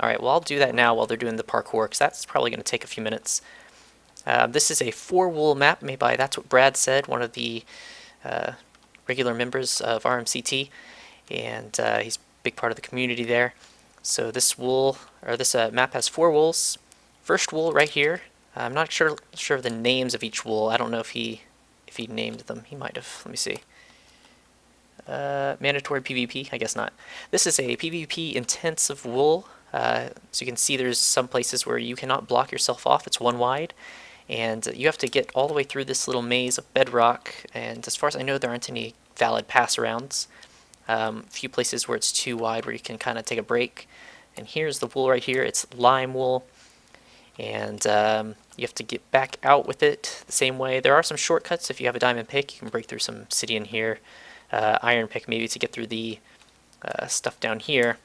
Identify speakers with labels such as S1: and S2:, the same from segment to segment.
S1: Alright, well I'll do that now while they're doing the parkour, because that's probably going to take a few minutes. This is a 4-wool map made by Thatswhatbradsaid, one of the regular members of RMCT, and he's a big part of the community there. So this map has 4 wools. First wool right here. I'm not sure of the names of each wool. I don't know if he named them. He might have. Let me see. Mandatory PvP? I guess not. This is a PvP intensive wool. So you can see there's some places where you cannot block yourself off. It's 1 wide. And you have to get all the way through this little maze of bedrock. And as far as I know, there aren't any valid pass arounds. A few places where it's too wide where you can kind of take a break. And here's the wool right here. It's lime wool. And you have to get back out with it the same way. There are some shortcuts. If you have a diamond pick, you can break through some obsidian here. Iron pick maybe to get through the stuff down here.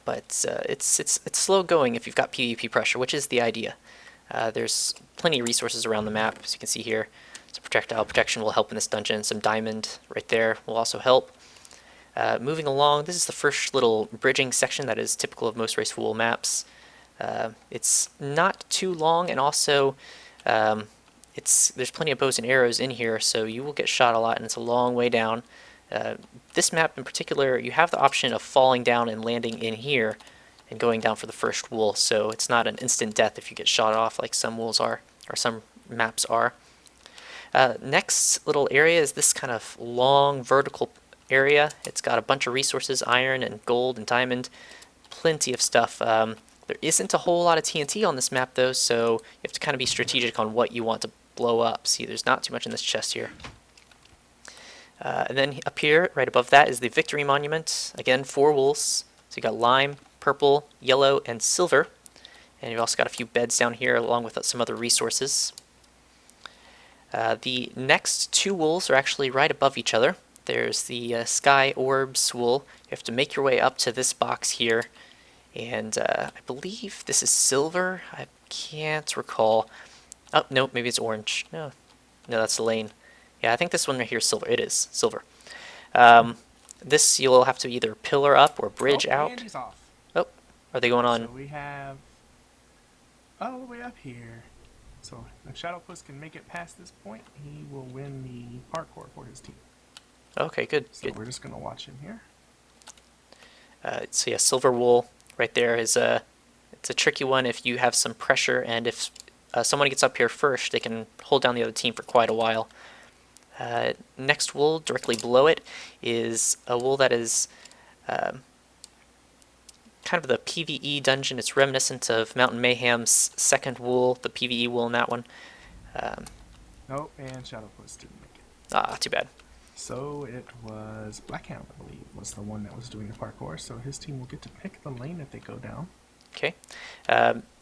S1: But it's slow going if you've got PvP pressure, which is the idea. There's plenty of resources around the map, as you can see here. Some projectile protection will help in this dungeon. Some diamond right there will also help. Moving along, this is the first little bridging section that is typical of most Race Wool maps. It's not too long, and also there's plenty of bows and arrows in here, so you will get shot a lot, and it's a long way down. This map in particular, you have the option of falling down and landing in here and going down for the first wool, so it's not an instant death if you get shot off like some wools are, or some maps are. Next little area is this kind of long vertical area. It's got a bunch of resources, iron and gold and diamond, plenty of stuff. There isn't a whole lot of TNT on this map though, so you have to kind of be strategic on what you want to blow up. See, there's not too much in this chest here. And then up here, right above that, is the Victory Monument. Again, 4 wools. So you got lime, purple, yellow, and silver. And you've also got a few beds down here along with some other resources. The next 2 wools are actually right above each other. There's the Sky Orbs wool. You have to make your way up to this box here. And I believe this is silver. I can't recall. Oh, no, maybe it's orange. No, that's the lane. Yeah, I think this one right here is silver. It is silver. This you'll have to either pillar up or bridge out.
S2: And he's off.
S1: Oh, are they going on?
S2: So we have all the way up here. So if Shadowpuss can make it past this point, he will win the parkour for his team.
S1: Okay, good.
S2: So
S1: good.
S2: we're just going to watch him here.
S1: So yeah, silver wool right there is it's a tricky one if you have some pressure, and if someone gets up here first, they can hold down the other team for quite a while. Next wool directly below it is a wool that is kind of the PvE dungeon. It's reminiscent of Mountain Mayhem's second wool, the PvE wool in that one.
S2: Nope, and Shadowpuss didn't make it.
S1: Ah, too bad.
S2: So it was Blackhound, I believe, was the one that was doing the parkour. So his team will get to pick the lane if they go down.
S1: Okay.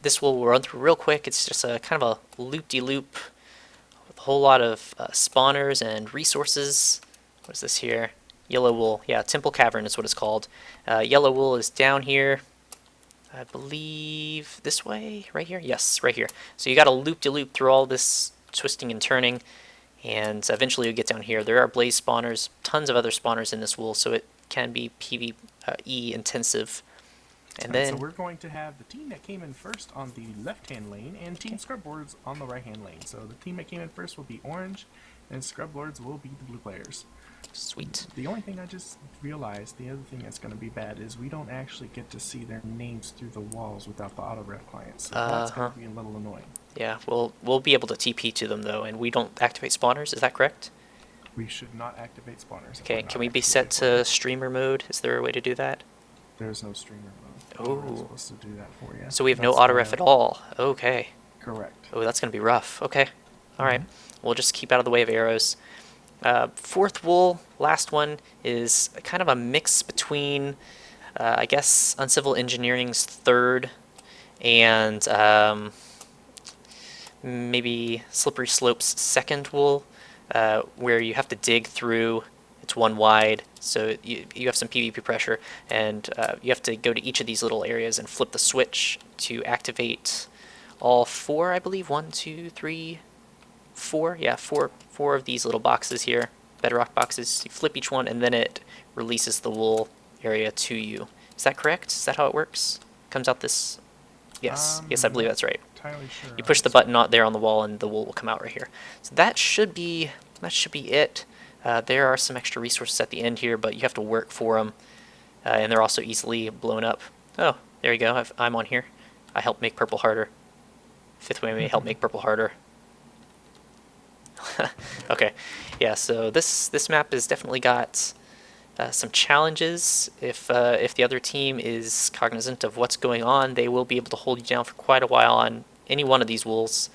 S1: This we'll run through real quick. It's just a kind of a loop-de-loop with a whole lot of spawners and resources. What is this here? Yellow wool. Yeah, Temple Cavern is what it's called. Yellow wool is down here. I believe this way? Right here? Yes, right here. So you got to loop-de-loop through all this twisting and turning, and eventually you'll get down here. There are blaze spawners, tons of other spawners in this wool, so it can be PvE intensive. And then,
S2: so we're going to have the team that came in first on the left-hand lane and Team Scrublords on the right-hand lane. So the team that came in first will be orange, and Scrublords will be the blue players.
S1: Sweet.
S2: The only thing I just realized, the other thing that's going to be bad, is we don't actually get to see their names through the walls without the auto-ref client. So that's going to be a little annoying.
S1: Yeah, we'll be able to TP to them though, and we don't activate spawners. Is that correct?
S2: We should not activate spawners.
S1: Okay, can we be set to streamer mode? Is there a way to do that?
S2: There's no streamer mode.
S1: Oh.
S2: I'm supposed to do that for you.
S1: So we have no auto ref at all. Okay.
S2: Correct.
S1: Oh, that's going to be rough. Okay. All right. We'll just keep out of the way of arrows. Fourth wool, last one, is kind of a mix between, I guess, Uncivil Engineering's third and maybe Slippery Slope's second wool, where you have to dig through. It's 1 wide, so you have some PvP pressure, and you have to go to each of these little areas and flip the switch to activate all 4, I believe. 1, 2, 3, 4. Yeah, four of these little boxes here, bedrock boxes. You flip each one, and then it releases the wool area to you. Is that correct? Is that how it works? comes out this. Yes, yes, I believe
S2: Not
S1: that's right.
S2: entirely sure.
S1: You push the button out there on the wall, and the wool will come out right here. So that should be it. There are some extra resources at the end here, but you have to work for them, and they're also easily blown up. Oh, there you go. I'm on here. I help make purple harder. Fifth way may help make purple harder. Okay, yeah. So this map has definitely got some challenges. If the other team is cognizant of what's going on, they will be able to hold you down for quite a while on any one of these wools.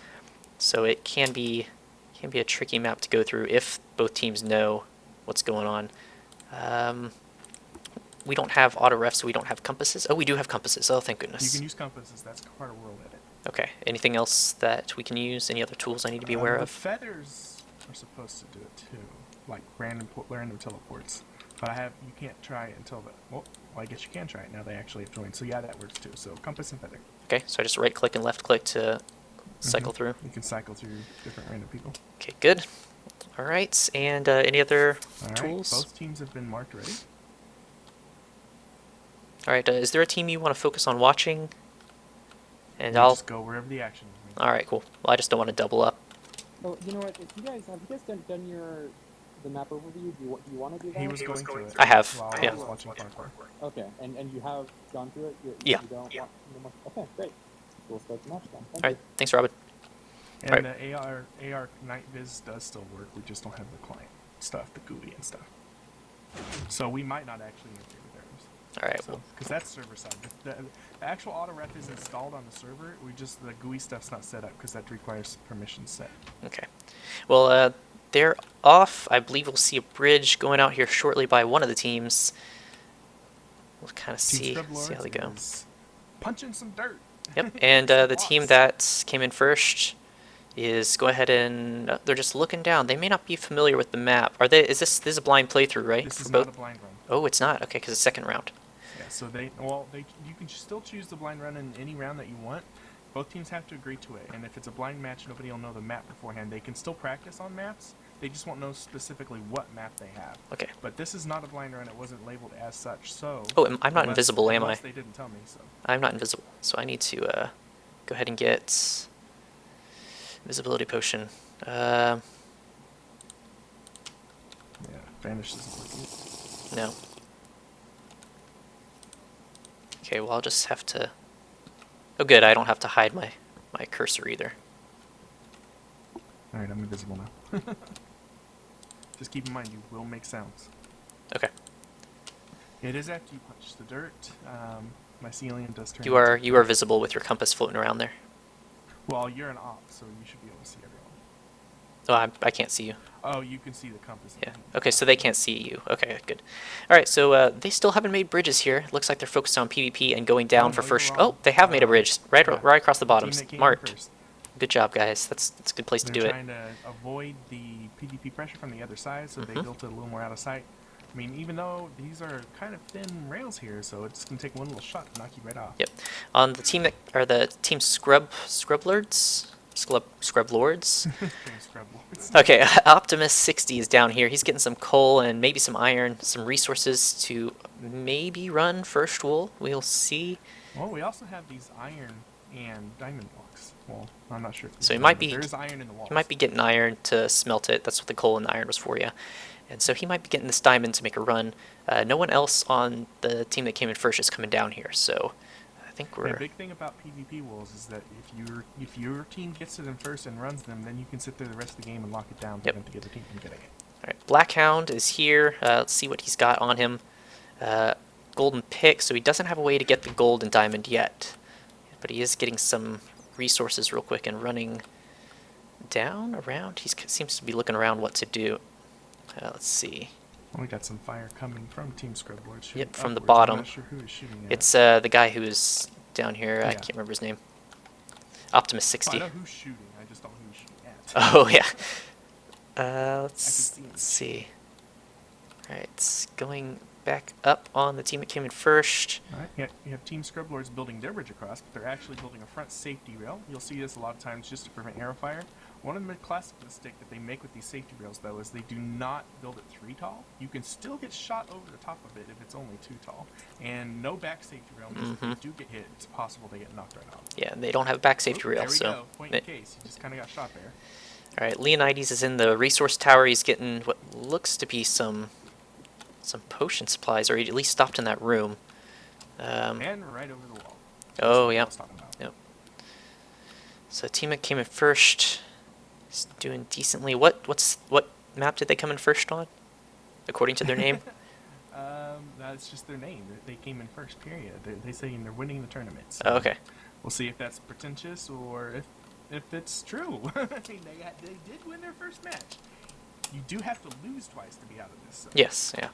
S1: So it can be a tricky map to go through if both teams know what's going on. We don't have auto ref, so we don't have compasses. Oh, we do have compasses. Oh, thank goodness.
S2: You can use compasses. That's part of world edit.
S1: Okay. Anything else that we can use? Any other tools I need to be aware
S2: The
S1: of?
S2: feathers are supposed to do it too, like random teleports. But you can't try it until well, I guess you can try it now. They actually have joined. So yeah, that works too. So compass and feather.
S1: Okay. So I just right click and left click to cycle through.
S2: You can cycle through different random people.
S1: Okay. Good. All right. And any other
S2: All right,
S1: tools?
S2: both teams have been marked ready.
S1: All right. Is there a team you want to focus on watching? And
S2: We'll
S1: I'll
S2: just go wherever the action is.
S1: All right, cool. Well, I just don't want to double up.
S3: Oh, you know what? If you guys have you guys done the map overview? Do you want to do that?
S2: He was going through it.
S1: I have,
S2: While
S1: yeah.
S2: I was watching parkour.
S3: Okay, and you have gone through it.
S1: Yeah.
S3: You don't want okay, great. We'll start the match then. Thank
S1: All right, thanks, Robin.
S2: And the AR night viz does still work. We just don't have the client stuff, the GUI and stuff. So we might not actually interfere with theirs.
S1: All right,
S2: So,
S1: well,
S2: because that's server side. The actual auto ref is installed on the server. The GUI stuff's not set up because that requires permission set.
S1: okay. Well, they're off. I believe we'll see a bridge going out here shortly by one of the teams. We'll kind of see
S2: Scrublords
S1: how they go.
S2: is punching some dirt.
S1: Yep, and the
S2: Lots.
S1: team that came in first is go ahead and they're just looking down. They may not be familiar with the map. Are they? This is a blind playthrough, right?
S2: This
S1: for
S2: is
S1: both?
S2: not a blind run.
S1: Oh, it's not. Okay, because it's second round.
S2: Yeah, so you can still choose the blind run in any round that you want. Both teams have to agree to it, and if it's a blind match, nobody will know the map beforehand. They can still practice on maps. They just won't know specifically what map they have.
S1: Okay.
S2: But this is not a blind run. It wasn't labeled as such, so...
S1: Oh, I'm not invisible, am I?
S2: Unless they didn't tell me, so...
S1: I'm not invisible, so I need to go ahead and get invisibility potion.
S2: Yeah, vanish doesn't work.
S1: No. Okay, well I'll just have to. Oh, good. I don't have to hide my cursor either.
S2: Alright, I'm invisible now. Just keep in mind, you will make sounds.
S1: Okay.
S2: It is after you punch the dirt. Mycelium does turn...
S1: You are visible with your compass floating around there.
S2: Well, you're an op, so you should be able to see everyone.
S1: Oh, I can't see you.
S2: Oh, you can see the compass.
S1: Yeah. Okay, so they can't see you. Okay, good. All right, so they still haven't made bridges here. Looks like they're focused on PvP and going down
S2: Oh,
S1: for
S2: no,
S1: first.
S2: you're wrong.
S1: Oh, they have made a bridge right
S2: Yeah.
S1: right across the bottom.
S2: Team that came in
S1: Marked.
S2: first.
S1: Good job, guys. That's a good place to
S2: They're
S1: do it.
S2: trying to avoid the PvP pressure from the other side, so they
S1: Mhm.
S2: built it a little more out of sight. I mean, even though these are kind of thin rails here, so it's gonna take one little shot to knock you right off.
S1: Yep. On the team the team Scrublords. Scrublords.
S2: Scrublords.
S1: Okay, Optimus 60 is down here. He's getting some coal and maybe some iron, some resources to maybe run first wool. We'll see.
S2: Well, we also have these iron and diamond blocks. Well, I'm not sure. If
S1: So he
S2: there's
S1: might
S2: diamond,
S1: be-
S2: but there is iron in the walls.
S1: He might be getting iron to smelt it. That's what the coal and the iron was for, yeah. And so he might be getting this diamond to make a run. No one else on the team that came in first is coming down here, so I think we're...
S2: The big thing about PvP wolves is that if your team gets it in first and runs them, then you can sit there the rest of the game and lock it down to
S1: Yep.
S2: prevent the other team from getting it.
S1: All right, Blackhound is here. Let's see what he's got on him. Golden pick, so he doesn't have a way to get the gold and diamond yet. But he is getting some resources real quick and running down, around. He seems to be looking around what to do. Let's see.
S2: Well, we got some fire coming from Team Scrublords. shooting
S1: Yep, from the
S2: upwards.
S1: bottom.
S2: I'm not sure who is shooting at.
S1: It's the guy who's down here. I
S2: Yeah.
S1: can't remember his name. Optimus
S2: Oh, I
S1: 60.
S2: know who's shooting. I just don't know who he's shooting at.
S1: Oh, yeah. Let's
S2: see him.
S1: see. Alright, going back up on the team that came in first.
S2: Alright, you have Team Scrublords building their bridge across, but they're actually building a front safety rail. You'll see this a lot of times just to prevent arrow fire. One of the classic mistake that they make with these safety rails, though, is they do not build it 3 tall. You can still get shot over the top of it if it's only 2 tall. And no back safety rail means if they do get hit, it's possible they get knocked right off.
S1: Yeah, they don't have a back safety rail,
S2: There we
S1: so.
S2: go. Point in case. You just kind of got shot there.
S1: All right, Leonidas is in the resource tower. He's getting what looks to be some potion supplies, or he at least stopped in that room.
S2: And right over the wall.
S1: Oh, yeah.
S2: About.
S1: Yep. So teammate came in first. He's doing decently. What map did they come in first on, according to their name?
S2: That's just their name. They came in first, period. They say they're winning the tournament. So
S1: Oh, okay.
S2: We'll see if that's pretentious or if it's true. I mean, they did win their first match. You do have to lose twice to be out of this. So.
S1: Yes, yeah.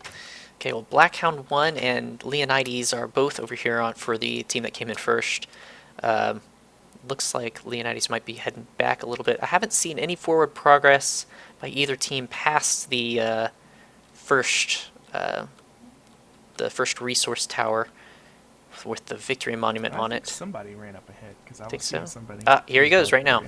S1: Okay, well, Blackhound won, and Leonidas are both over here for the team that came in first. Looks like Leonidas might be heading back a little bit. I haven't seen any forward progress by either team past the first resource tower with the victory monument on it.
S2: Somebody ran up ahead because I
S1: Think
S2: was
S1: so?
S2: seeing somebody.
S1: Here he goes right now.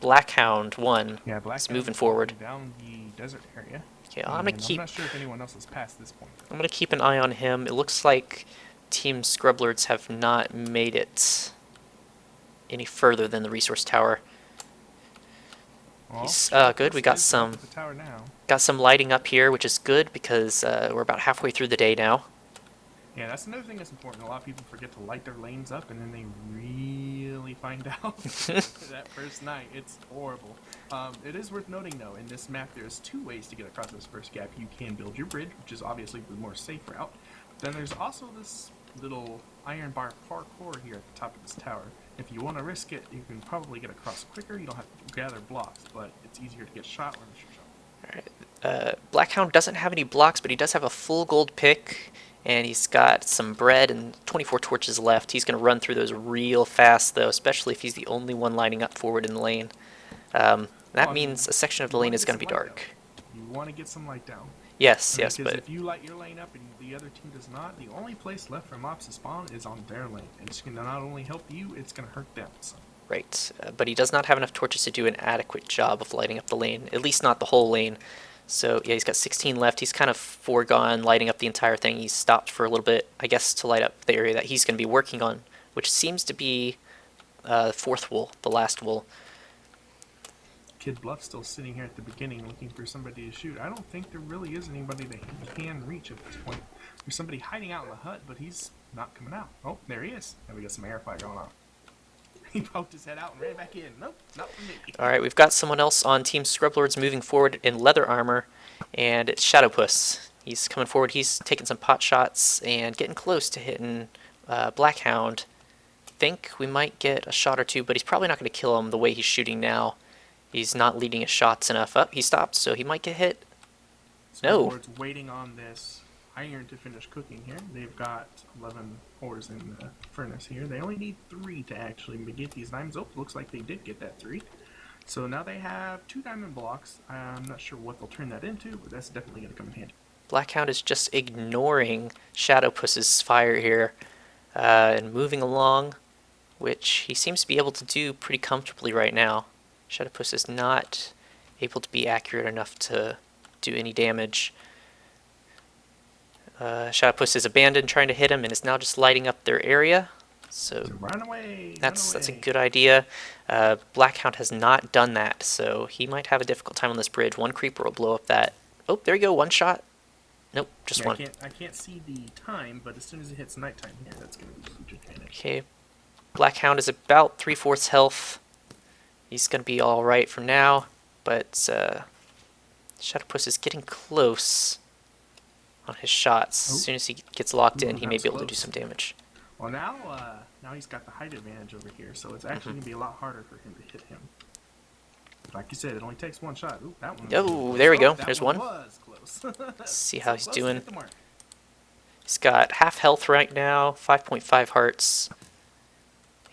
S1: Blackhound won.
S2: Yeah, Black
S1: He's moving forward.
S2: Down the desert area.
S1: Okay, I'm gonna keep.
S2: I'm not sure if anyone else has passed this point.
S1: I'm gonna keep an eye on him. It looks like Team Scrublords have not made it any further than the resource tower.
S2: Well,
S1: He's good. We got
S2: is up
S1: some
S2: at the tower now.
S1: lighting up here, which is good because we're about halfway through the day now.
S2: Yeah, that's another thing that's important. A lot of people forget to light their lanes up, and then they really find out that first night. It's horrible. It is worth noting, though, in this map, there's 2 ways to get across this first gap. You can build your bridge, which is obviously the more safe route. But then there's also this little iron bar parkour here at the top of this tower. If you want to risk it, you can probably get across quicker. You don't have to gather blocks, but it's easier to get shot or miss your shot.
S1: Alright. Blackhound doesn't have any blocks, but he does have a full gold pick, and he's got some bread and 24 torches left. He's going to run through those real fast, though, especially if he's the only one lining up forward in the lane. That means a section of the lane is going to be dark.
S2: You want to get some light down.
S1: Yes,
S2: Because
S1: but
S2: if you light your lane up and the other team does not, the only place left for mobs to spawn is on their lane. And it's going to not only help you, it's going to hurt them. So.
S1: right. But he does not have enough torches to do an adequate job of lighting up the lane, at least not the whole lane. So yeah, he's got 16 left. He's kind of foregone lighting up the entire thing. He's stopped for a little bit, I guess, to light up the area that he's going to be working on, which seems to be fourth wool, the last wool.
S2: Kid Bluff's still sitting here at the beginning looking for somebody to shoot. I don't think there really is anybody that he can reach at this point. There's somebody hiding out in the hut, but he's not coming out. Oh, there he is. And we got some air fire going on. He poked his head out and ran back in. Nope, not for me.
S1: Alright, we've got someone else on Team Scrublords moving forward in leather armor, and it's Shadowpuss. He's coming forward. He's taking some pot shots and getting close to hitting Blackhound. Think we might get a shot or two, but he's probably not going to kill him the way he's shooting now. He's not leading his shots enough up. He stopped, so he might get hit. No.
S2: Scrublords waiting on this iron to finish cooking here. They've got 11 ores in the furnace here. They only need 3 to actually get these diamonds. Oh, looks like they did get that 3. So now they have 2 diamond blocks. I'm not sure what they'll turn that into, but that's definitely going to come in handy.
S1: Blackhound is just ignoring Shadowpuss's fire here and moving along, which he seems to be able to do pretty comfortably right now. Shadowpuss is not able to be accurate enough to do any damage. Shadowpuss is abandoned trying to hit him and is now just lighting up their area. So
S2: run away!
S1: That's a good idea. Blackhound has not done that, so he might have a difficult time on this bridge. One creeper will blow up that. Oh, there you go, one shot. Nope, just one.
S2: I can't see the time, but as soon as it hits nighttime here, that's going to be a huge advantage.
S1: Okay, Blackhound is about 3/4 health. He's going to be alright for now, but Shadowpuss is getting close on his shots. As soon as he gets locked in, he may be able to do some damage.
S2: Well, now he's got the height advantage over here, so it's actually going to be a lot harder for him to hit him. Like you said, it only takes one shot. Ooh, that one.
S1: Oh, there we go. There's one.
S2: Was close.
S1: Let's see how he's doing.
S2: Hit the mark.
S1: He's got half health right now, 5.5 hearts.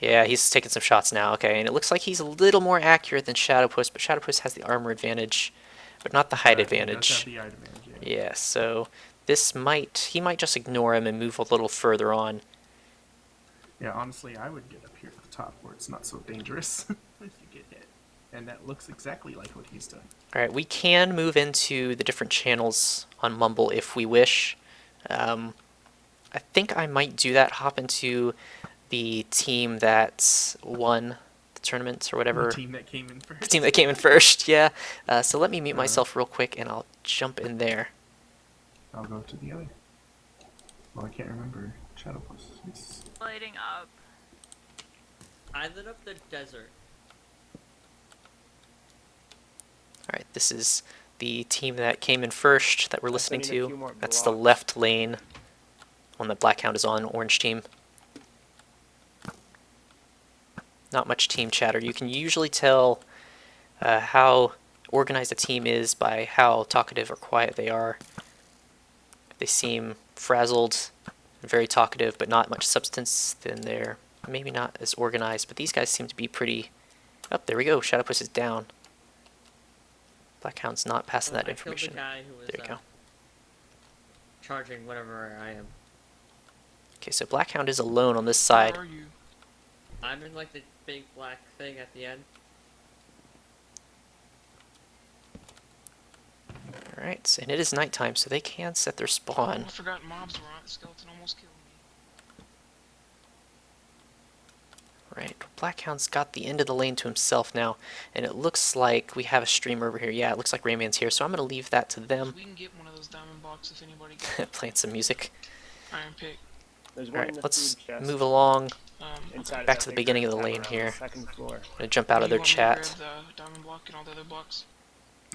S1: Yeah, he's taking some shots now. Okay, and it looks like he's a little more accurate than Shadowpuss, but Shadowpuss has the armor advantage, but not the height advantage.
S2: He does have the height advantage, yeah.
S1: Yeah, so he might just ignore him and move a little further on.
S2: Yeah, honestly, I would get up here at the top where it's not so dangerous. If you get and that looks exactly like what he's done.
S1: All right, we can move into the different channels on Mumble if we wish. I think I might do that. Hop into the team that won the tournament or whatever.
S2: The team that came in first.
S1: The team that came in first, yeah. So let me mute myself real quick, and I'll jump in there.
S2: I'll go to the other. Well, I can't remember. Shadowpuss. It's...
S4: Lighting up.
S5: I lit up the desert.
S1: All right, this is the team that came in first that we're listening
S3: I need a few
S1: to.
S3: more
S1: That's the
S3: blocks.
S1: left lane. One that Blackhound is on, orange team. Not much team chatter. You can usually tell how organized a team is by how talkative or quiet they are. If they seem frazzled, very talkative, but not much substance, then they're maybe not as organized. But these guys seem to be pretty... Oh, there we go. Shadowpuss is down. Blackhound's not passing that
S5: I
S1: information.
S5: killed the guy who was
S1: There you go.
S5: charging whatever I am.
S1: Okay, so Blackhound is alone on this side.
S4: Where are you?
S5: I'm in like the big black thing at the end.
S1: Alright, and it is nighttime, so they can set their
S4: Oh,
S1: spawn.
S4: I forgot mobs were on. The skeleton almost killed me.
S1: Right, Blackhound's got the end of the lane to himself now, and it looks like we have a streamer over here. Yeah, it looks like Rayman's here, so I'm going to leave that to them.
S4: We can get one of those diamond blocks if anybody gets
S1: Playing some music.
S4: iron pick.
S3: There's one in
S1: Alright,
S3: the
S1: let's
S3: food chest.
S1: move along.
S3: Inside of
S1: back
S3: that
S1: to the
S3: big
S1: beginning of the
S3: tower
S1: lane
S3: on
S1: here.
S3: Second floor.
S1: I'm going to jump out of their chat.
S4: Grab the diamond block and all the other blocks.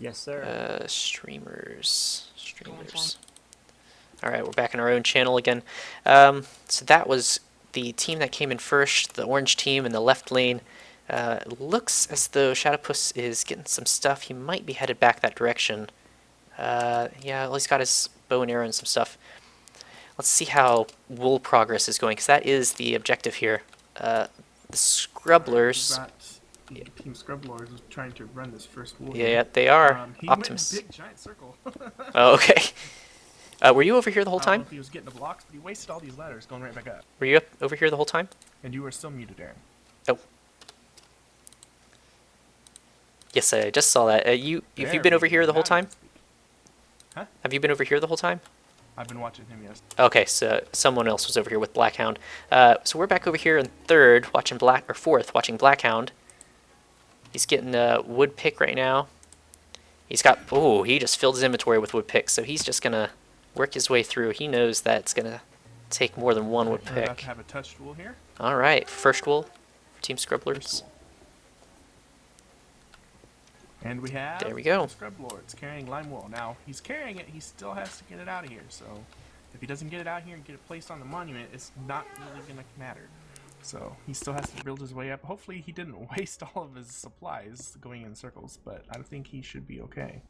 S3: Yes, sir.
S1: Streamers.
S4: Going for 'em.
S1: Streamers. Alright, we're back in our own channel again. So that was the team that came in first, the orange team in the left lane. It looks as though Shadowpuss is getting some stuff. He might be headed back that direction. Yeah, well, he's got his bow and arrow and some stuff. Let's see how wool progress is going, because that is the objective here. The Scrublords...
S2: Team Scrublords was trying to run this first wall.
S1: Yeah, they are.
S2: He
S1: Optimus.
S2: went in a big giant circle.
S1: Oh, okay. Were you over here the whole
S2: I don't know
S1: time?
S2: if he was getting the blocks, but he wasted all these ladders going right back up.
S1: Were you up over here the whole time?
S2: And you were still muted, Aaron.
S1: Oh. Yes, I just saw that. Have you
S2: There
S1: been
S2: we
S1: over
S2: go.
S1: here the whole
S2: Now you
S1: time?
S2: can speak. Huh?
S1: Have you been over here the whole time?
S2: I've been watching him, yes.
S1: Okay, so someone else was over here with Blackhound. So we're back over here in third, watching fourth, watching Blackhound. He's getting a wood pick right now. He's got... Oh, he just filled his inventory with wood picks, so he's just going to work his way through. He knows that it's going to take more than one wood
S2: We're about
S1: pick.
S2: to have a touched wool here.
S1: All right, first wool for Team Scrublords.
S2: And we have
S1: There we go.
S2: Scrublords carrying lime wool. Now, he's carrying it, he still has to get it out of here, so if he doesn't get it out here and get it placed on the monument, it's not really going to matter. So, he still has to build his way up. Hopefully he didn't waste all of his supplies going in circles, but I think he should be okay.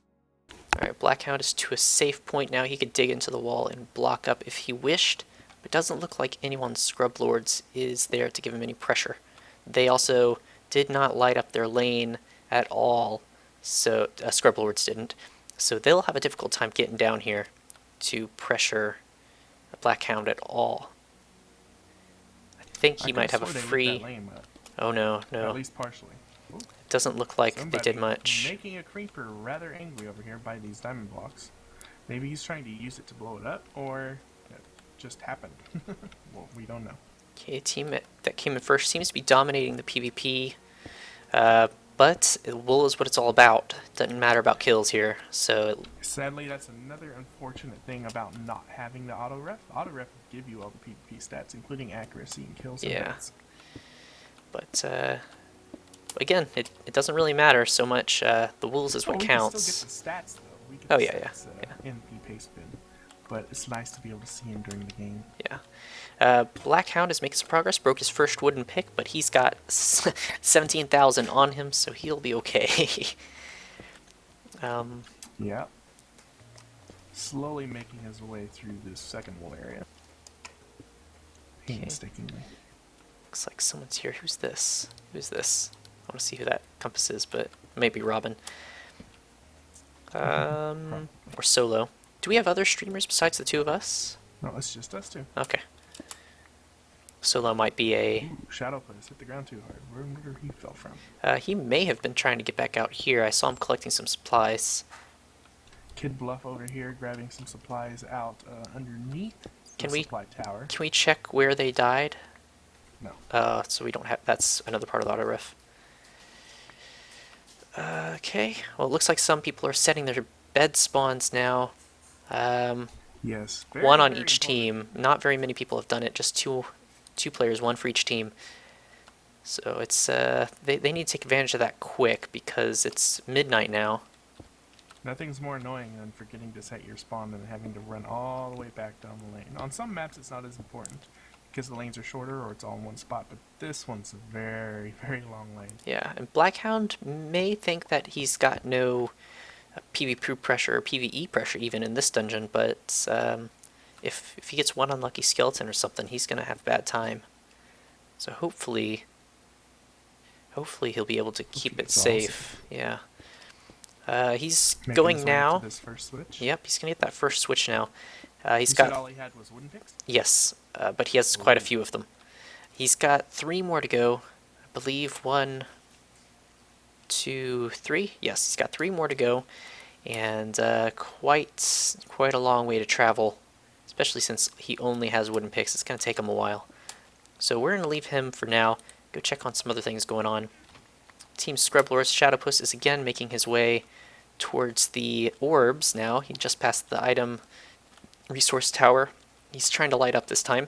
S1: Alright, Blackhound is to a safe point now. He could dig into the wall and block up if he wished, but it doesn't look like anyone Scrublords is there to give him any pressure. They also did not light up their lane at all, so Scrublords didn't. So they'll have a difficult time getting down here to pressure Blackhound at all. I think he might have a free...
S2: Lane, but
S1: Oh no, no.
S2: at least partially. Ooh,
S1: Doesn't look like they
S2: somebody
S1: did much.
S2: Making a creeper rather angry over here by these diamond blocks. Maybe he's trying to use it to blow it up, or it just happened. Well, we don't know.
S1: Okay, team that came in first seems to be dominating the PvP, but wool is what it's all about. Doesn't matter about kills here, so
S2: Sadly, that's another unfortunate thing about not having the auto ref. Auto ref will give you all the PvP stats, including accuracy and kills. And
S1: Yeah.
S2: hits.
S1: but again, it doesn't really matter so much. The wools is
S2: Oh,
S1: what
S2: we
S1: counts.
S2: can still get the stats though. We get
S1: Oh,
S2: the
S1: yeah, yeah,
S2: stats, in the paste bin, but it's nice to be able to see him during the game.
S1: Yeah. Blackhound is making some progress. Broke his first wooden pick, but he's got 17,000 on him, so he'll be okay.
S2: Yeah. Slowly making his way through this second wall area.
S1: Okay.
S2: Painstakingly.
S1: Looks like someone's here. Who's this? Who's this? I want to see who that Compass is, but maybe Robin. Or Solo. Do we have other streamers besides the two of us?
S2: No, it's just us two.
S1: Okay. Solo might be a...
S2: Ooh, Shadow Puss hit the ground too hard. Where he fell from?
S1: he may have been trying to get back out here. I saw him collecting some supplies.
S2: Kid Bluff over here grabbing some supplies out underneath the
S1: Can we-
S2: supply tower.
S1: Can we check where they died?
S2: No.
S1: So we don't have... That's another part of the auto ref. Okay. Well, it looks like some people are setting their bed spawns now.
S2: Yes.
S1: One on
S2: very
S1: each
S2: important.
S1: team. Not very many people have done it. Just two players, one for each team. So it's they need to take advantage of that quick because it's midnight now.
S2: Nothing's more annoying than forgetting to set your spawn and having to run all the way back down the lane. On some maps, it's not as important because the lanes are shorter or it's all in one spot, but this one's a very, very long lane.
S1: Yeah, and Blackhound may think that he's got no PvP pressure or PvE pressure even in this dungeon, but if he gets one unlucky skeleton or something, he's gonna have a bad time. So hopefully he'll be able to keep it
S2: gets
S1: safe. Yeah. He's
S2: Making
S1: going
S2: his way
S1: now.
S2: to this first switch.
S1: Yep, he's gonna get that first switch now. He's
S2: You
S1: got
S2: said all he had was wooden picks?
S1: yes, but he has quite a few of them. He's got 3 more to go. I believe 1, 2, 3. Yes, he's got 3 more to go, and quite a long way to travel, especially since he only has wooden picks. It's gonna take him a while. So we're gonna leave him for now. Go check on some other things going on. Team Scrublords, Shadowpuss is again making his way towards the orbs now. He just passed the item resource tower. He's trying to light up this time.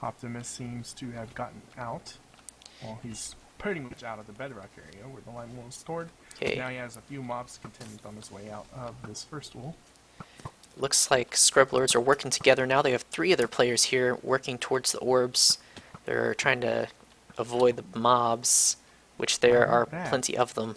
S2: Optimus seems to have gotten out. Well, he's pretty much out of the bedrock area where the lime wool is stored.
S1: Okay.
S2: Now he has a few mobs contending on his way out of this first wool.
S1: Looks like Scrublords are working together now. They have 3 of their players here working towards the orbs. They're trying to avoid the mobs, which there
S2: Not
S1: are
S2: bad.
S1: plenty of them.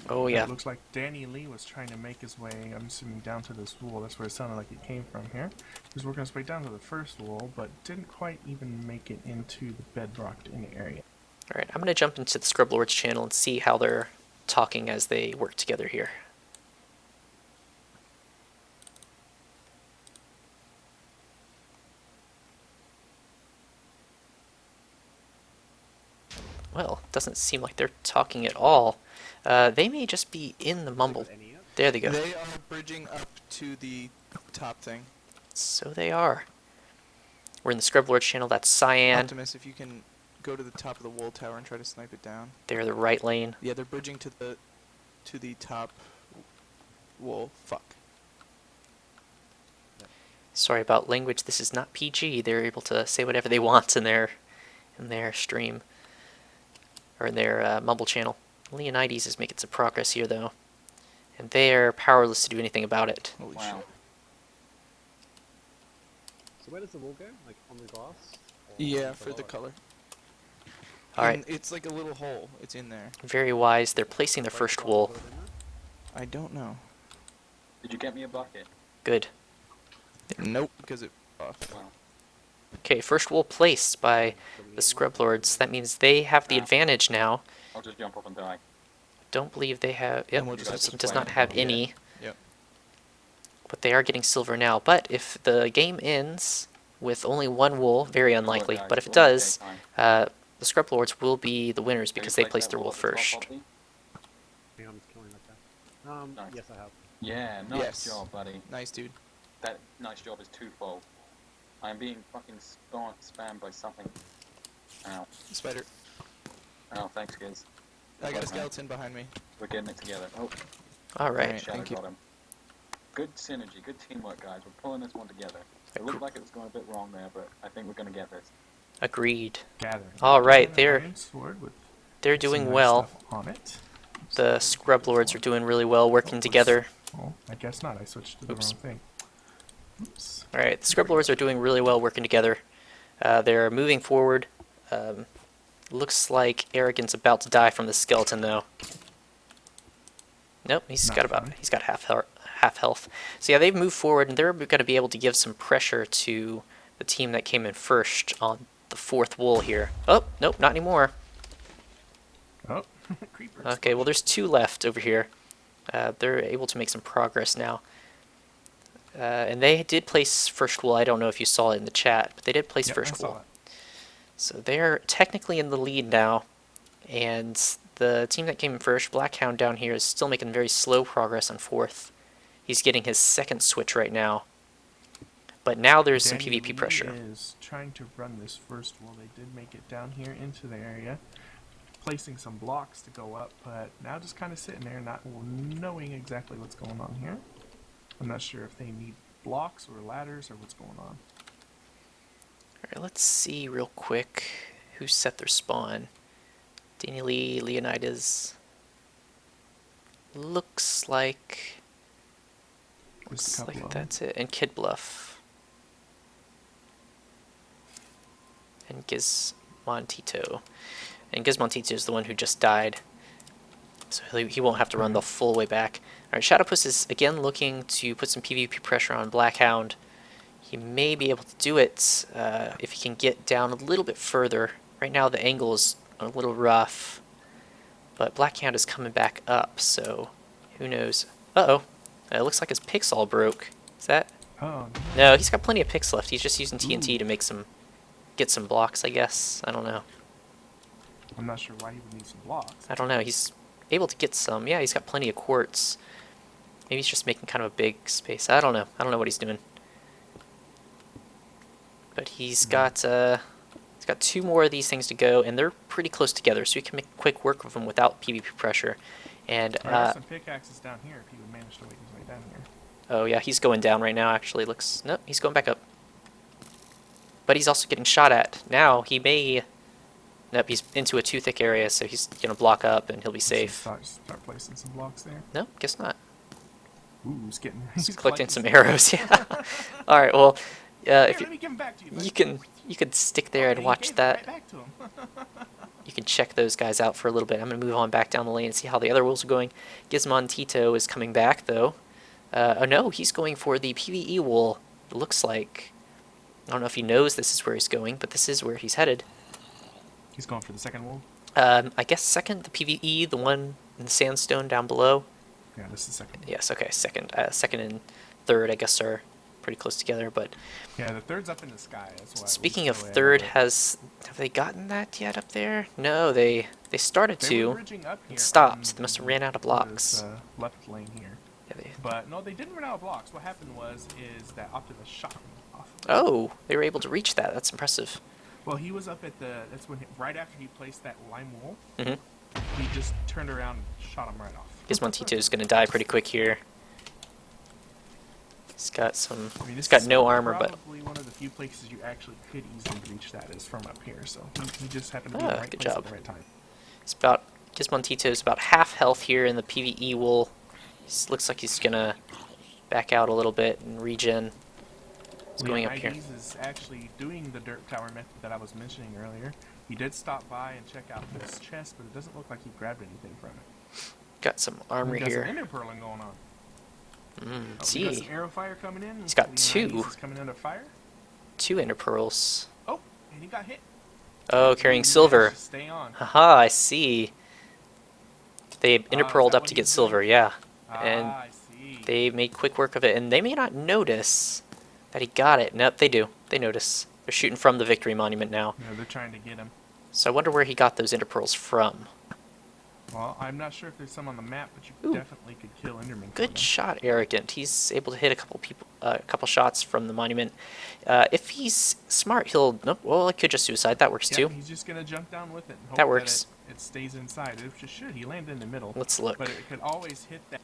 S1: Oh yeah.
S2: It looks like Danny Lee was trying to make his way, I'm assuming, down to this wool. That's where it sounded like it came from here. He was working his way down to the first wool, but didn't quite even make it into the bedrocked in area.
S1: Alright, I'm going to jump into the Scrublords channel and see how they're talking as they work together here. Well, doesn't seem like they're talking at all. They may just be in the mumble. There they go.
S6: They are bridging up to the top thing.
S1: So they are. We're in the Scrublords channel. That's Cyan.
S6: Optimus, if you can go to the top of the wall tower and try to snipe it down.
S1: They're the right lane.
S6: Yeah, they're bridging to the top wall. Fuck.
S1: Sorry about language. This is not PG. They're able to say whatever they want in their stream or in their mumble channel. Leonidas is making some progress here, though, and they're powerless to do anything about it.
S6: Holy
S7: Wow.
S6: shit.
S3: So where does the wall go? Like on the glass? Or
S6: Yeah,
S3: below
S6: for the
S3: it?
S6: color.
S1: All right,
S6: It's like a little hole. It's in there.
S1: very wise. They're placing their
S3: Like
S1: first
S3: glass
S1: wool.
S3: below it in there?
S6: I don't know.
S7: Did you get me a bucket?
S1: Good.
S6: Nope, because it off.
S7: Wow.
S1: Okay, first wool placed by the Scrublords. That means they have the advantage now.
S7: I'll just jump up and die.
S1: Don't believe they have. Yep,
S6: And we'll just
S1: Custom
S7: have
S1: does
S7: to
S1: not
S7: play.
S1: have
S7: Yeah.
S1: any.
S6: Yep.
S1: But they are getting silver now. But if the game ends with only 1 wool, very unlikely.
S7: guys,
S1: But if it
S7: it's all
S1: does,
S7: daytime.
S1: the Scrublords will be the winners
S7: Have you
S1: because they
S7: placed
S1: placed
S7: that
S1: their
S7: wall
S1: wool
S7: at the top,
S1: first.
S7: Bobby?
S3: Hang on, I'm just killing that guy.
S7: Nice.
S3: Yes, I have.
S7: Yeah, nice
S6: Yes.
S7: job, buddy.
S6: Nice, dude.
S7: That nice job is twofold. I'm being fucking spammed by something. Ow.
S6: Spider.
S7: Oh, thanks, kids.
S6: I got a
S7: Okay.
S6: skeleton behind me.
S7: We're getting it together. Oh,
S1: All right.
S6: Alright.
S7: Shadow
S6: thank you.
S7: got him. Good synergy, good teamwork, guys. We're pulling this one together. It looked like it was going a bit wrong there, but I think we're going to get this.
S1: Agreed.
S2: Gathering.
S1: All right,
S2: An
S1: they're
S2: iron sword with
S1: they're
S2: some
S1: doing
S2: nice
S1: well.
S2: stuff on it.
S1: The Scrublords are doing really well, working
S2: Oops.
S1: together.
S2: Oh, I guess not. I switched to the
S1: Oops.
S2: wrong thing. Oops.
S1: All right, the Scrublords are doing really well, working together. They're moving forward. Looks like Arrogant's about to die from the skeleton, though. Nope, he's
S2: Not
S1: got about
S2: fun.
S1: he's got half health. So yeah, they've moved forward, and they're going to be able to give some pressure to the team that came in first on the 4th wool here. Oh, nope, not anymore.
S2: Oh, creepers.
S1: Okay, well, there's 2 left over here. They're able to make some progress now. And they did place first wool. I don't know if you saw it in the chat, but they did place
S2: Yep,
S1: first
S2: I saw
S1: wool.
S2: it.
S1: So they're technically in the lead now, and the team that came in first, Blackhound down here, is still making very slow progress on fourth. He's getting his second switch right now, but now there's some
S2: Danny
S1: PvP
S2: Lee
S1: pressure.
S2: is trying to run this first wall. They did make it down here into the area, placing some blocks to go up, but now just kind of sitting there, not knowing exactly what's going on here. I'm not sure if they need blocks or ladders or what's going on.
S1: Alright, let's see real quick who set their spawn. Danny Lee, Leonidas. Looks like
S2: Just a couple of them.
S1: that's it. And Kid Bluff. And Gizmontito. And Gizmontito is the one who just died. So he won't have to run the full way back. Alright, Shadowpuss is again looking to put some PvP pressure on Blackhound. He may be able to do it if he can get down a little bit further. Right now the angle is a little rough. But Blackhound is coming back up, so who knows. Uh-oh. It looks like his picks all broke. Is that?
S2: Oh,
S1: No, he's got plenty of picks left. He's just using TNT to make get some blocks, I guess. I don't know.
S2: I'm not sure why he would need some blocks.
S1: I don't know. He's able to get some. Yeah, he's got plenty of quartz. Maybe he's just making kind of a big space. I don't know. I don't know what he's doing. But he's got two more of these things to go, and they're pretty close together, so you can make quick work of them without PvP pressure. And
S2: I got some pickaxes down here if he would manage to make his way down here.
S1: oh yeah, he's going down right now. Actually, looks nope, he's going back up. But he's also getting shot at now. He may. Nope, he's into a too thick area, so he's gonna block up, and he'll be safe.
S2: Start placing some blocks there.
S1: No, guess not.
S2: Ooh, he's getting.
S1: He's collecting some arrows. Yeah. All right. Well, if
S2: Let me give him back to you.
S1: you could stick there and
S2: he
S1: watch
S2: gave it
S1: that.
S2: Right back to him.
S1: You can check those guys out for a little bit. I'm going to move on back down the lane and see how the other wolves are going. Gizmontito is coming back, though. Oh, no, he's going for the PvE wool, it looks like. I don't know if he knows this is where he's going, but this is where he's headed.
S2: He's going for the second wall.
S1: I guess second, the PvE, the one in the sandstone down below.
S2: Yeah, this is the second one.
S1: Yes, okay, second. Second and third, I guess, are pretty close together, but
S2: Yeah, the third's up in the sky. That's why.
S1: speaking of third, have they gotten that yet up there? No, they started
S2: They
S1: to.
S2: were bridging up here
S1: It stopped.
S2: on
S1: They must have ran out of blocks.
S2: this, left lane here.
S1: Yeah, they,
S2: But no, they didn't run out of blocks. What happened is that Optimus shot him off.
S1: oh, they were able to reach that. That's impressive.
S2: Well, he was up at the. That's when right after he placed that lime wool,
S1: Mhm.
S2: he just turned around and shot him right off.
S1: Gizmontito's gonna die pretty quick here. He's got some.
S2: I mean,
S1: He's
S2: this
S1: got
S2: is
S1: no armor, but
S2: probably one of the few places you actually could easily reach that is from up here. So he just happened to be
S1: Ah,
S2: in the right
S1: good
S2: place
S1: job.
S2: at the right time.
S1: it's about Gizmontito's about half health here in the PvE wool. Looks like he's gonna back out a little bit and regen. He's going up here.
S2: Leonidas is actually doing the dirt tower method that I was mentioning earlier. He did stop by and check out this chest, but it doesn't look like he grabbed anything from it.
S1: Got some armor
S2: He got
S1: here.
S2: some ender pearling going on.
S1: Mm,
S2: Oh, we got
S1: see,
S2: some arrow fire coming in.
S1: He's got
S2: Leonidas
S1: two.
S2: is coming under fire.
S1: 2 ender pearls.
S2: Oh, and he got hit.
S1: Oh, carrying
S2: He
S1: silver.
S2: managed to stay on.
S1: Haha, I see. They ender
S2: is
S1: pearled
S2: that
S1: up
S2: what
S1: to
S2: he's
S1: get
S2: doing?
S1: silver, yeah. And
S2: I see.
S1: they made quick work of it, and they may not notice that he got it. Nope, they do. They notice. They're shooting from the victory monument now.
S2: Yeah, they're trying to get him.
S1: So I wonder where he got those ender pearls from.
S2: Well, I'm not sure if there's some on the map, but you
S1: Ooh.
S2: definitely could kill Enderman. from
S1: Good
S2: them.
S1: shot, Arrogant. He's able to hit a couple shots from the monument. If he's smart, he'll. Nope. Well, I could just suicide. That works
S2: Yeah,
S1: too.
S2: he's just gonna jump down with it and hope
S1: That works.
S2: it stays inside. It just should. He landed in the middle.
S1: Let's look.
S2: But it could always hit that.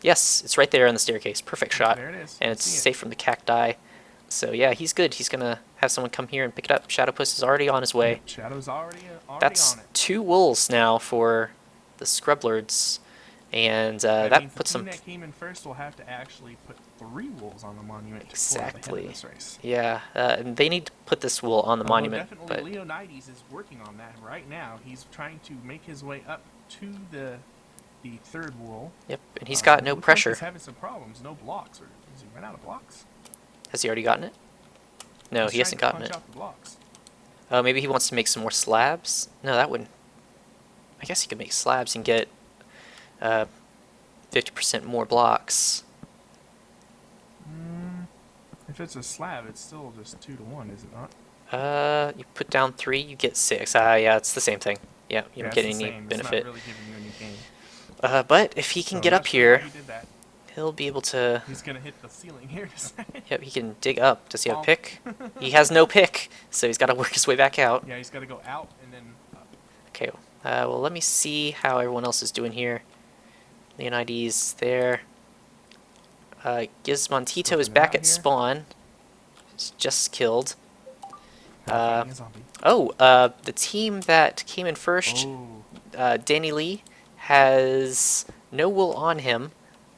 S1: Yes, it's right there on the staircase. Perfect shot.
S2: There it is.
S1: And
S2: I
S1: it's
S2: see it.
S1: safe from the cacti. So yeah, he's good. He's gonna have someone come here and pick it up. Shadowpuss is already on his way.
S2: Yep, Shadow's already
S1: That's
S2: on it.
S1: 2 wolves now for the Scrublords, and
S2: That
S1: that
S2: means
S1: puts
S2: the team
S1: them.
S2: that came in first will have to actually put 3 wolves on the monument to pull
S1: Exactly.
S2: ahead of this race.
S1: Yeah, and they need to put this wool on the
S2: Although
S1: monument,
S2: definitely
S1: but
S2: Leonidas is working on that right now. He's trying to make his way up to the third wall.
S1: yep, and he's got no
S2: looks like
S1: pressure.
S2: He's having some problems. No blocks. Or has he run out of blocks?
S1: Has he already gotten it? No,
S2: He's
S1: he hasn't
S2: trying to
S1: gotten
S2: punch
S1: it.
S2: out the blocks.
S1: Oh, maybe he wants to make some more slabs? No, that wouldn't. I guess he could make slabs and get 50 50% more blocks.
S2: If it's a slab, it's still just 2 to 1, is it not?
S1: You put down 3, you get 6. Yeah, it's the same thing. Yeah, you don't
S2: Yeah,
S1: get
S2: it's the
S1: any
S2: same.
S1: benefit.
S2: It's not really giving you any gain.
S1: But if he can
S2: So
S1: get
S2: not
S1: up
S2: sure
S1: here,
S2: why he did that.
S1: he'll be able to.
S2: He's gonna hit the ceiling here in a second.
S1: Yep, he can dig up. Does he have a
S2: Oh.
S1: pick? He has no pick, so he's got to work his way back out.
S2: Yeah, he's got to go out and then up.
S1: Okay, well, let me see how everyone else is doing here. Leonidas there. Gizmontito is
S2: Scoping it
S1: back
S2: out
S1: at
S2: here.
S1: spawn. He's just killed.
S2: Fighting a zombie.
S1: The team that came in first,
S2: Oh,
S1: Danny Lee, has no wool on him,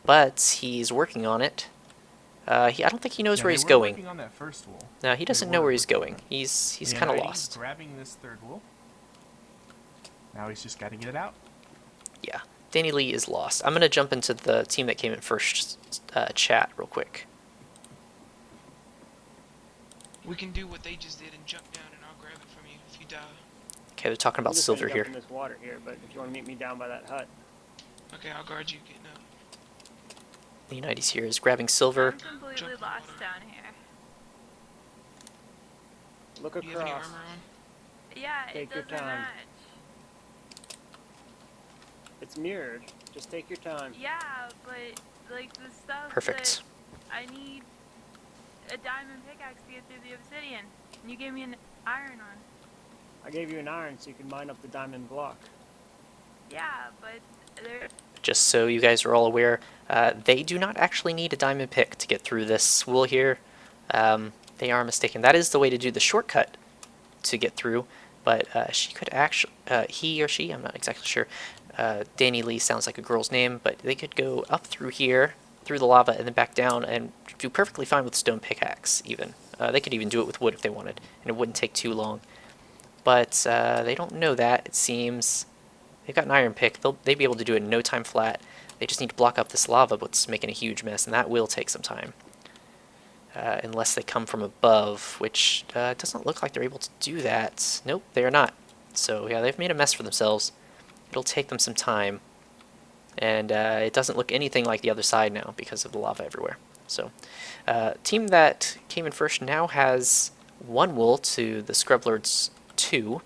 S1: but he's working on it. I don't think he knows
S2: yeah,
S1: where
S2: they
S1: he's
S2: were
S1: going.
S2: working on that first wool.
S1: No, he doesn't know
S2: were
S1: where he's
S2: working
S1: going.
S2: on it.
S1: He's
S2: Yeah,
S1: kind of
S2: he's
S1: lost.
S2: grabbing this third wool. Now he's just got to get it out.
S1: Yeah, Danny Lee is lost. I'm gonna jump into the team that came in first chat real quick.
S4: We can do what they just did and jump down, and I'll grab it from you if you die.
S1: Okay, they're talking about
S8: I'm just gonna
S1: silver
S8: jump
S1: here.
S8: in this water here, but if you want to meet me down by that hut,
S4: Okay, I'll guard you getting up.
S1: Leonidas here is grabbing silver.
S9: I'm completely
S4: Jump in the
S9: lost
S4: water.
S9: down here.
S8: look
S4: Do you have any
S8: across.
S4: armor on?
S9: Yeah,
S8: Take
S9: it
S8: your
S9: doesn't
S8: time.
S9: match.
S8: It's mirrored. Just take your time.
S9: Yeah, but like the stuff
S1: Perfect.
S9: that I need a diamond pickaxe to get through the obsidian. And you gave me an iron one.
S8: I gave you an iron so you can mine up the diamond block.
S9: Yeah, but there.
S1: Just so you guys are all aware, they do not actually need a diamond pick to get through this wool here. They are mistaken. That is the way to do the shortcut to get through, but she could actually, he or she, I'm not exactly sure. Danny Lee sounds like a girl's name, but they could go up through here, through the lava, and then back down, and do perfectly fine with stone pickaxe, even. They could even do it with wood if they wanted, and it wouldn't take too long. But they don't know that, it seems. They've got an iron pick. They'd be able to do it in no time flat. They just need to block up this lava, but it's making a huge mess, and that will take some time. Unless they come from above, which doesn't look like they're able to do that. Nope, they are not. So yeah, they've made a mess for themselves. It'll take them some time. And it doesn't look anything like the other side now because of the lava everywhere. So, team that came in first now has 1 wool to the Scrublords 2.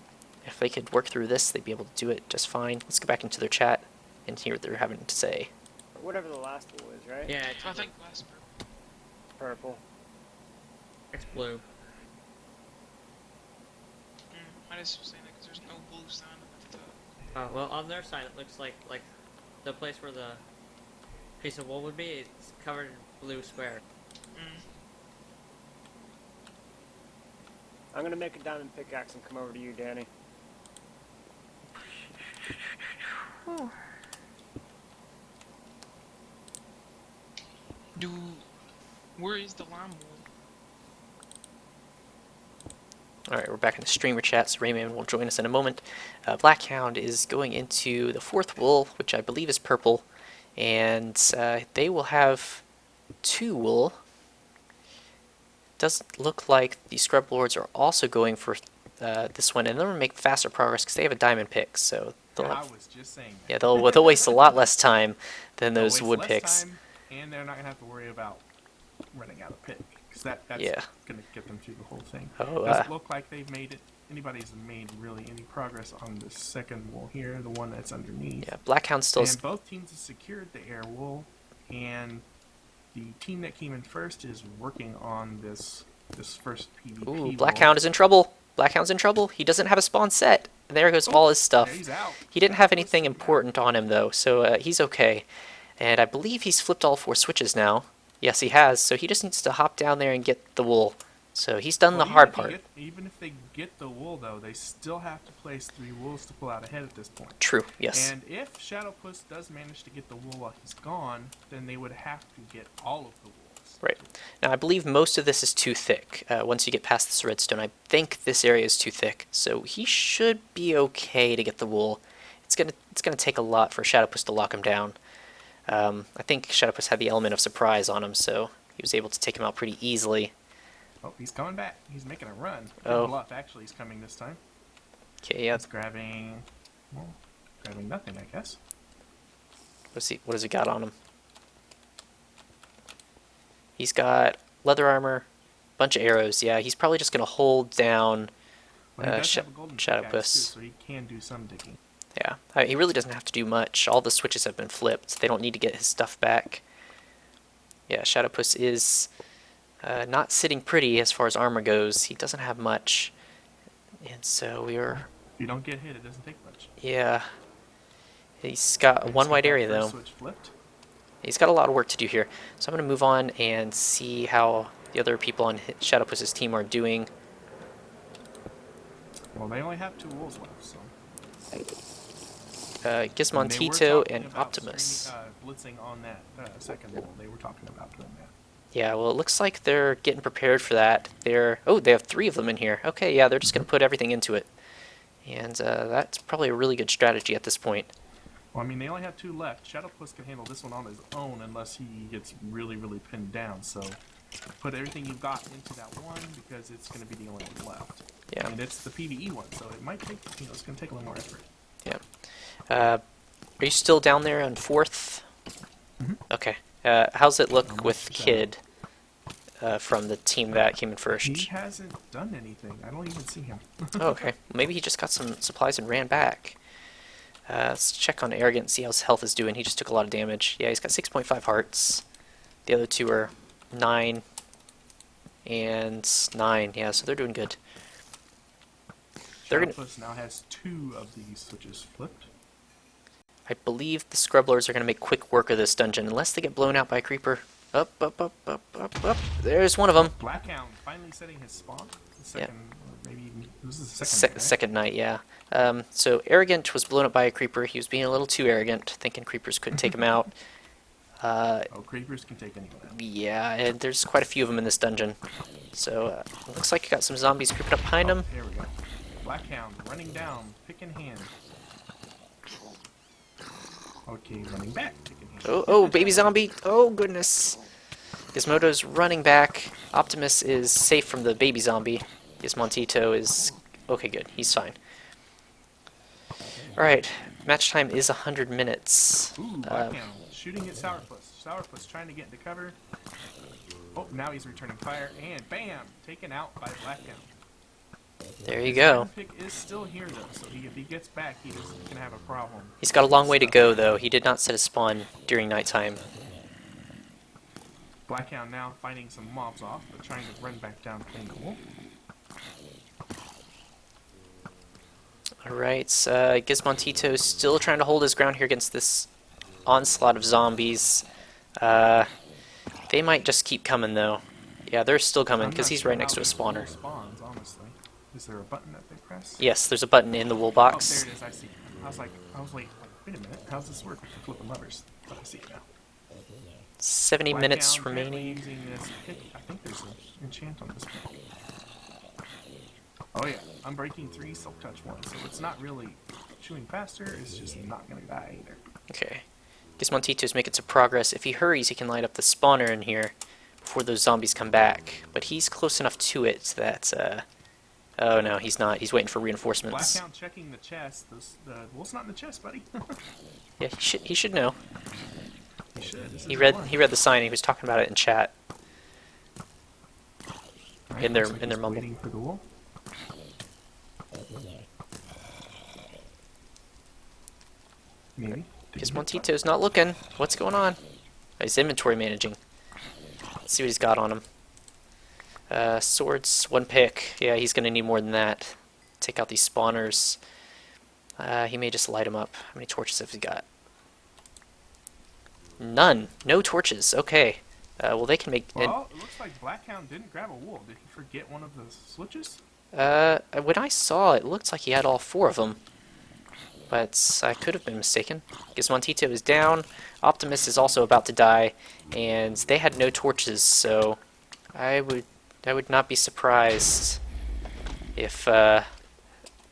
S1: If they could work through this, they'd be able to do it just fine. Let's go back into their chat and hear what they're having to say.
S8: Whatever the last wool is, right?
S5: Yeah, it's
S4: I think last
S8: Purple.
S5: it's blue.
S4: I just was saying that because there's no blue sign up at the top.
S5: Well, on their side, it looks like the place where the piece of wool would be. It's covered in blue square.
S8: I'm gonna make a diamond pickaxe and come over to you, Danny.
S4: Where is the lime wool?
S1: Alright, we're back in the streamer chat, so Rayman will join us in a moment. Blackhound is going into the 4th wool, which I believe is purple, and they will have 2 wool. Doesn't look like the Scrublords are also going for this one, and they'll make faster progress because they have a diamond pick, so they'll
S2: I
S1: have,
S2: was just saying that.
S1: yeah, they'll waste a lot less time than
S2: They'll
S1: those
S2: waste
S1: wood
S2: less
S1: picks.
S2: time, and they're not gonna have to worry about running out of pick, because that's
S1: Yeah.
S2: gonna get them through the whole thing.
S1: Oh,
S2: Doesn't look like they've made it. Anybody's made really any progress on the second wool here, the one that's underneath.
S1: Yeah, Blackhound still.
S2: And both teams have secured the air wool, and the team that came in first is working on this first PvP.
S1: Ooh,
S2: wool.
S1: Blackhound is in trouble. Blackhound's in trouble. He doesn't have a spawn set. There goes all his stuff.
S2: He's out.
S1: He didn't have anything important on him though, so he's okay. And I believe he's flipped all 4 switches now. Yes, he has. So he just needs to hop down there and get the wool. So he's done
S2: Well,
S1: the hard
S2: even if
S1: part.
S2: you even if they get the wool, though, they still have to place 3 wools to pull out ahead at this point.
S1: True. Yes.
S2: And if Shadowpuss does manage to get the wool while he's gone, then they would have to get all of the wolves.
S1: Right. Now I believe most of this is too thick. Once you get past this redstone, I think this area is too thick. So he should be okay to get the wool. It's gonna take a lot for Shadowpuss to lock him down. I think Shadowpuss had the element of surprise on him, so he was able to take him out pretty easily.
S2: Oh, he's coming back. He's making a run.
S1: Oh.
S2: Bluff, actually, he's coming this time.
S1: Okay, yeah.
S2: He's grabbing nothing, I guess.
S1: What has he got on him? He's got leather armor, bunch of arrows. Yeah, he's probably just going to hold down
S2: Well, he does have a golden pickaxe, too,
S1: Shadowpuss.
S2: so he can do some digging.
S1: Yeah, he really doesn't have to do much. All the switches have been flipped. They don't need to get his stuff back. Yeah, Shadowpuss is not sitting pretty as far as armor goes. He doesn't have much. And so we are...
S2: If you don't get hit, it doesn't take much.
S1: Yeah. He's got one wide area, though.
S2: Switch flipped.
S1: He's got a lot of work to do here. So I'm going to move on and see how the other people on Shadowpuss's team are doing.
S2: Well, they only have 2 wolves left, so...
S1: Gizmontito and Optimus.
S2: Blitzing on that second wolf. They were talking about doing that.
S1: Yeah, well, it looks like they're getting prepared for that. Oh, they have 3 of them in here. Okay, yeah, they're just going to put everything into it. And that's probably a really good strategy at this point.
S2: Well, I mean, they only have 2 left. Shadowpuss can handle this one on his own unless he gets really, really pinned down. So put everything you've got into that one because it's going to be the only one left.
S1: Yeah.
S2: And it's the PvE one, so it might take, it's going to take a little more effort.
S1: Yeah. Are you still down there on 4th?
S2: Mhm.
S1: Okay. How's it look with Kid from the team that came in first?
S2: He hasn't done anything. I don't even see him.
S1: Oh, okay. Maybe he just got some supplies and ran back. Let's check on Arrogant, see how his health is doing. He just took a lot of damage. Yeah, he's got 6.5 hearts. The other 2 are 9 and 9. Yeah, so they're doing good.
S2: Shadowpuss now has 2 of these switches flipped.
S1: I believe the Scrublords are going to make quick work of this dungeon, unless they get blown out by a creeper. Up, up, up, up, up, up. There's one of them.
S2: Blackhound finally setting his spawn. The second, or maybe even, this is the
S1: Second
S2: second night, right?
S1: night, yeah. So Arrogant was blown up by a creeper. He was being a little too arrogant, thinking creepers couldn't take him out.
S2: Oh, creepers can take anyone out.
S1: Yeah, and there's quite a few of them in this dungeon. So looks like you got some zombies creeping up behind him.
S2: Here we go. Blackhound running down, pick in hand. Okay, running back, pick in hand.
S1: Oh, baby zombie! Oh, goodness! Gizmodo's running back. Optimus is safe from the baby zombie. Gizmontito is... okay, good. He's fine. Alright, match time is 100 minutes.
S2: Ooh, Blackhound shooting at Sourpuss. Sourpuss trying to get into cover. Oh, now he's returning fire, and bam! Taken out by Blackhound.
S1: There you go.
S2: Pick is still here though, so if he gets back, he's gonna have a problem.
S1: He's got a long way to go, though. He did not set a spawn during nighttime.
S2: Blackhound now fighting some mobs off, but trying to run back down playing the wolf.
S1: Alright, Gizmontito still trying to hold his ground here against this onslaught of zombies. They might just keep coming, though. Yeah, they're still coming, because he's right next to a spawner.
S2: Spawns, honestly. Is there a button that they press?
S1: Yes, there's a button in the wool
S2: Oh,
S1: box.
S2: there it is, I see. I was like, wait a minute, how's this work with the flipping levers? But I see it now.
S1: 70 minutes
S2: Blackhound currently
S1: remaining.
S2: Using this pick. I think there's an enchant on this pick. Oh yeah, Unbreaking 3, Silk Touch 1, so it's not really chewing faster, it's just not gonna die either.
S1: Okay. Gizmontito's making some progress. If he hurries, he can light up the spawner in here before those zombies come back. But he's close enough to it that, oh no, he's not. He's waiting for reinforcements.
S2: Blackhound checking the chest. The wolf's not in the chest, buddy.
S1: Yeah, he should know.
S2: He should. This
S1: He
S2: is
S1: read
S2: one.
S1: he read the sign. He was talking about it in chat.
S2: Alright,
S1: in their-
S2: looks like
S1: in their
S2: he's
S1: mumble.
S2: waiting for the wolf. Maybe.
S1: Gizmontito's not looking. What's going on? He's inventory managing. Let's see what he's got on him. Swords, 1 pick. Yeah, he's going to need more than that. Take out these spawners. He may just light them up. How many torches have he got? None. No torches. Okay. Well, they can make...
S2: Well, it looks like Blackhound didn't grab a wolf. Did he forget one of the switches?
S1: When I saw it, looked like he had all 4 of them. But I could have been mistaken. Gizmontito is down. Optimus is also about to die. And they had no torches, so... I would not be surprised if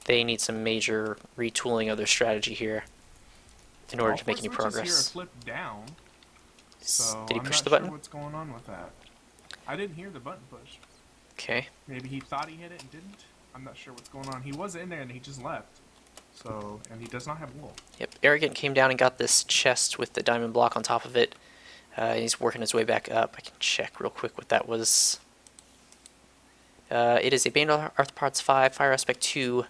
S1: they need some major retooling of their strategy here in order to make any
S2: Here are
S1: progress.
S2: flipped down. So
S1: Did he
S2: I'm
S1: push
S2: not
S1: the button?
S2: Sure what's going on with that? I didn't hear the button push.
S1: Okay.
S2: Maybe he thought he hit it and didn't. I'm not sure what's going on. He was in there and he just left. So, and he does not have wool.
S1: Yep. Arrogant came down and got this chest with the diamond block on top of it. He's working his way back up. I can check real quick what that was. It is a Bane Arthropods 5, Fire Aspect 2,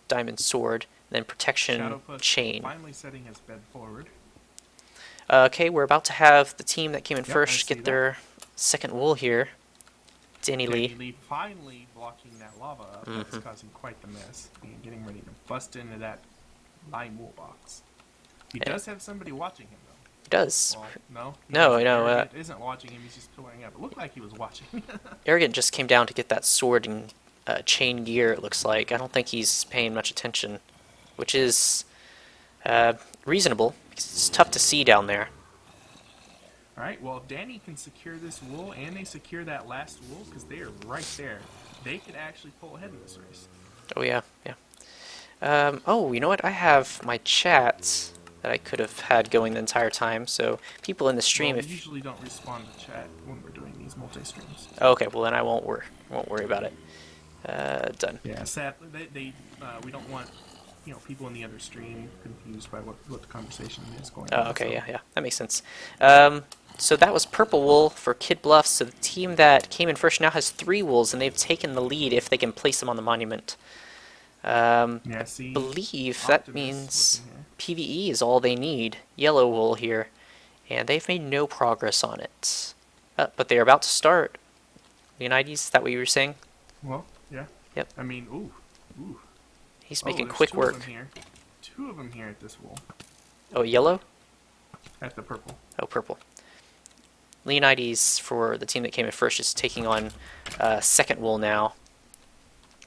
S1: Diamond Sword, then Protection
S2: Shadowpuss
S1: Chain.
S2: finally setting his bed forward.
S1: Okay, we're about to have the team that came in
S2: Yep, I
S1: first
S2: see
S1: get
S2: that.
S1: their second wool here. Danny Lee.
S2: Danny Lee finally blocking that lava up. That's causing quite the mess. And getting ready to bust into that lime wool box. He
S1: Yeah.
S2: does have somebody watching him, though.
S1: He does.
S2: Well, no.
S1: No,
S2: he's
S1: no,
S2: Arrogant isn't watching him. He's just pulling up. It looked like he was watching.
S1: Arrogant just came down to get that sword and chain gear, it looks like. I don't think he's paying much attention, which is reasonable, because it's tough to see down there.
S2: Alright, well, if Danny can secure this wool and they secure that last wool, because they are right there, they could actually pull ahead in this race.
S1: Oh, yeah, yeah. Oh, you know what? I have my chat that I could have had going the entire time, so people in the stream,
S2: Well,
S1: if...
S2: we usually don't respond to chat when we're doing these multi-streams.
S1: Okay, well then I won't worry about it. Done.
S2: Yeah, sadly, we don't want people in the other stream confused by what the conversation is going on.
S1: Oh, okay,
S2: so.
S1: yeah, that makes sense. So that was purple wool for Kid Bluff. So the team that came in first now has 3 wools, and they've taken the lead if they can place them on the monument.
S2: Yeah, see,
S1: I believe that
S2: Optimus
S1: means
S2: looking here.
S1: PvE is all they need. Yellow wool here, and they've made no progress on it. But they are about to start. Leonidas, is that what you were saying?
S2: Well, yeah.
S1: Yep.
S2: I mean, ooh.
S1: He's making
S2: there's
S1: quick
S2: 2
S1: work.
S2: Of them here. 2 of them here at this wool.
S1: Oh, yellow?
S2: At the purple.
S1: Oh, purple. Leonidas, for the team that came in first, is taking on second wool now.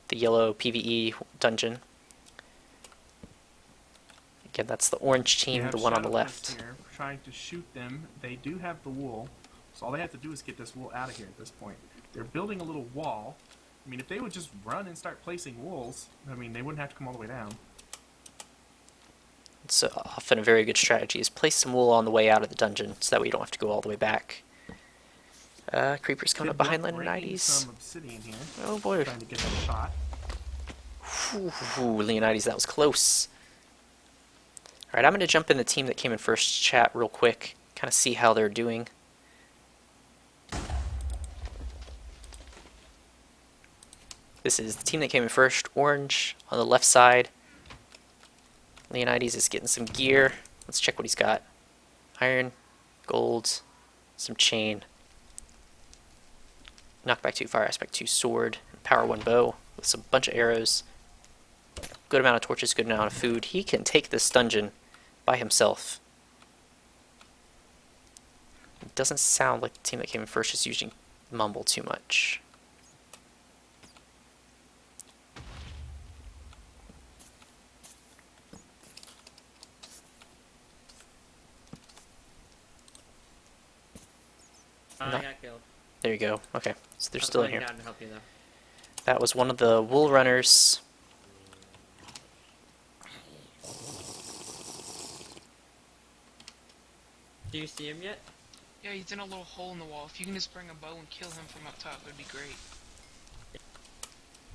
S1: The yellow PvE dungeon. Again, that's the orange
S2: You
S1: team,
S2: have
S1: the one on the
S2: Shadowpuss
S1: left.
S2: Here, trying to shoot them. They do have the wool, so all they have to do is get this wool out of here at this point. They're building a little wall. I mean, if they would just run and start placing wools, I mean, they wouldn't have to come all the way down.
S1: It's often a very good strategy, is place some wool on the way out of the dungeon, so that way you don't have to go all the way back. Creepers coming up behind Leonidas.
S2: Some obsidian here.
S1: Oh boy.
S2: Trying to get that shot.
S1: Ooh, Leonidas, that was close. Alright, I'm going to jump in the team that came in first chat real quick, kind of see how they're doing. This is the team that came in first, orange on the left side. Leonidas is getting some gear. Let's check what he's got. Iron, gold, some chain. Knockback 2, Fire Aspect 2 sword, Power 1 bow with some bunch of arrows. Good amount of torches, good amount of food. He can take this dungeon by himself. It doesn't sound like the team that came in first is using Mumble too much.
S5: I
S1: Not-
S5: got killed.
S1: There you go. Okay, so they're
S5: I was
S1: still in
S5: going
S1: here.
S5: down to help you though.
S1: That was one of the wool runners.
S5: Do you see him yet?
S4: Yeah, he's in a little hole in the wall. If you can just bring a bow and kill him from up top, that'd be great.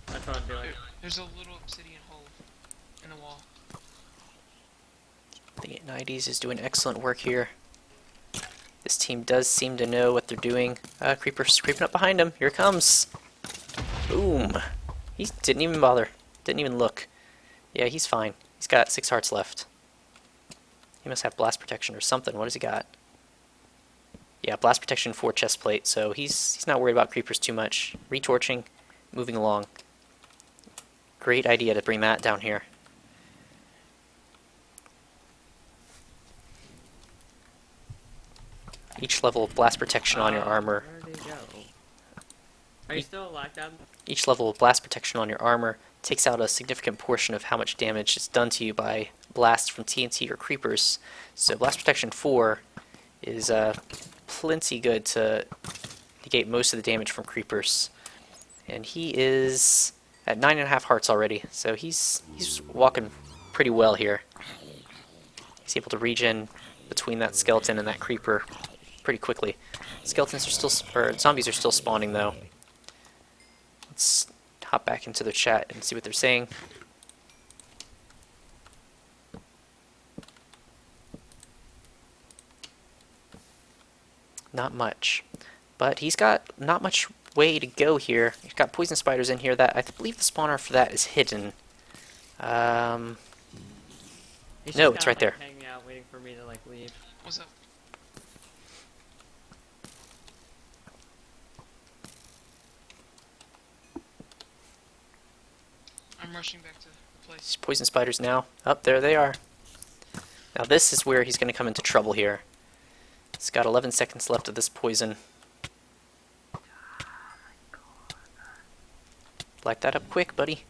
S5: That's what I'm doing.
S4: There's a little obsidian hole in the wall.
S1: The 90s is doing excellent work here. This team does seem to know what they're doing. Creeper's creeping up behind him. Here it comes. Boom. He didn't even bother. Didn't even look. Yeah, he's fine. He's got 6 hearts left. He must have blast protection or something. What has he got? Yeah, blast protection 4 chest plate, so he's not worried about creepers too much. Retorching, moving along. Great idea to bring that down here. Each level of blast protection on your armor.
S5: Where did he go? Are you still alive, Dad?
S1: Each level of blast protection on your armor takes out a significant portion of how much damage is done to you by blasts from TNT or creepers. So blast protection 4 is plenty good to negate most of the damage from creepers. And he is at 9.5 hearts already, so he's walking pretty well here. He's able to regen between that skeleton and that creeper pretty quickly. Skeletons are still, or zombies are still spawning though. Let's hop back into their chat and see what they're saying. Not much. But he's got not much way to go here. He's got poison spiders in here that I believe the spawner for that is hidden.
S5: He's
S1: No,
S5: just
S1: it's
S5: kinda,
S1: right there.
S5: like, hanging out, waiting for me to like leave.
S4: What's up? I'm rushing back to the place.
S1: These poison spiders now. Up there they are. Now this is where he's going to come into trouble here. He's got 11 seconds left of this poison. Light that up quick, buddy.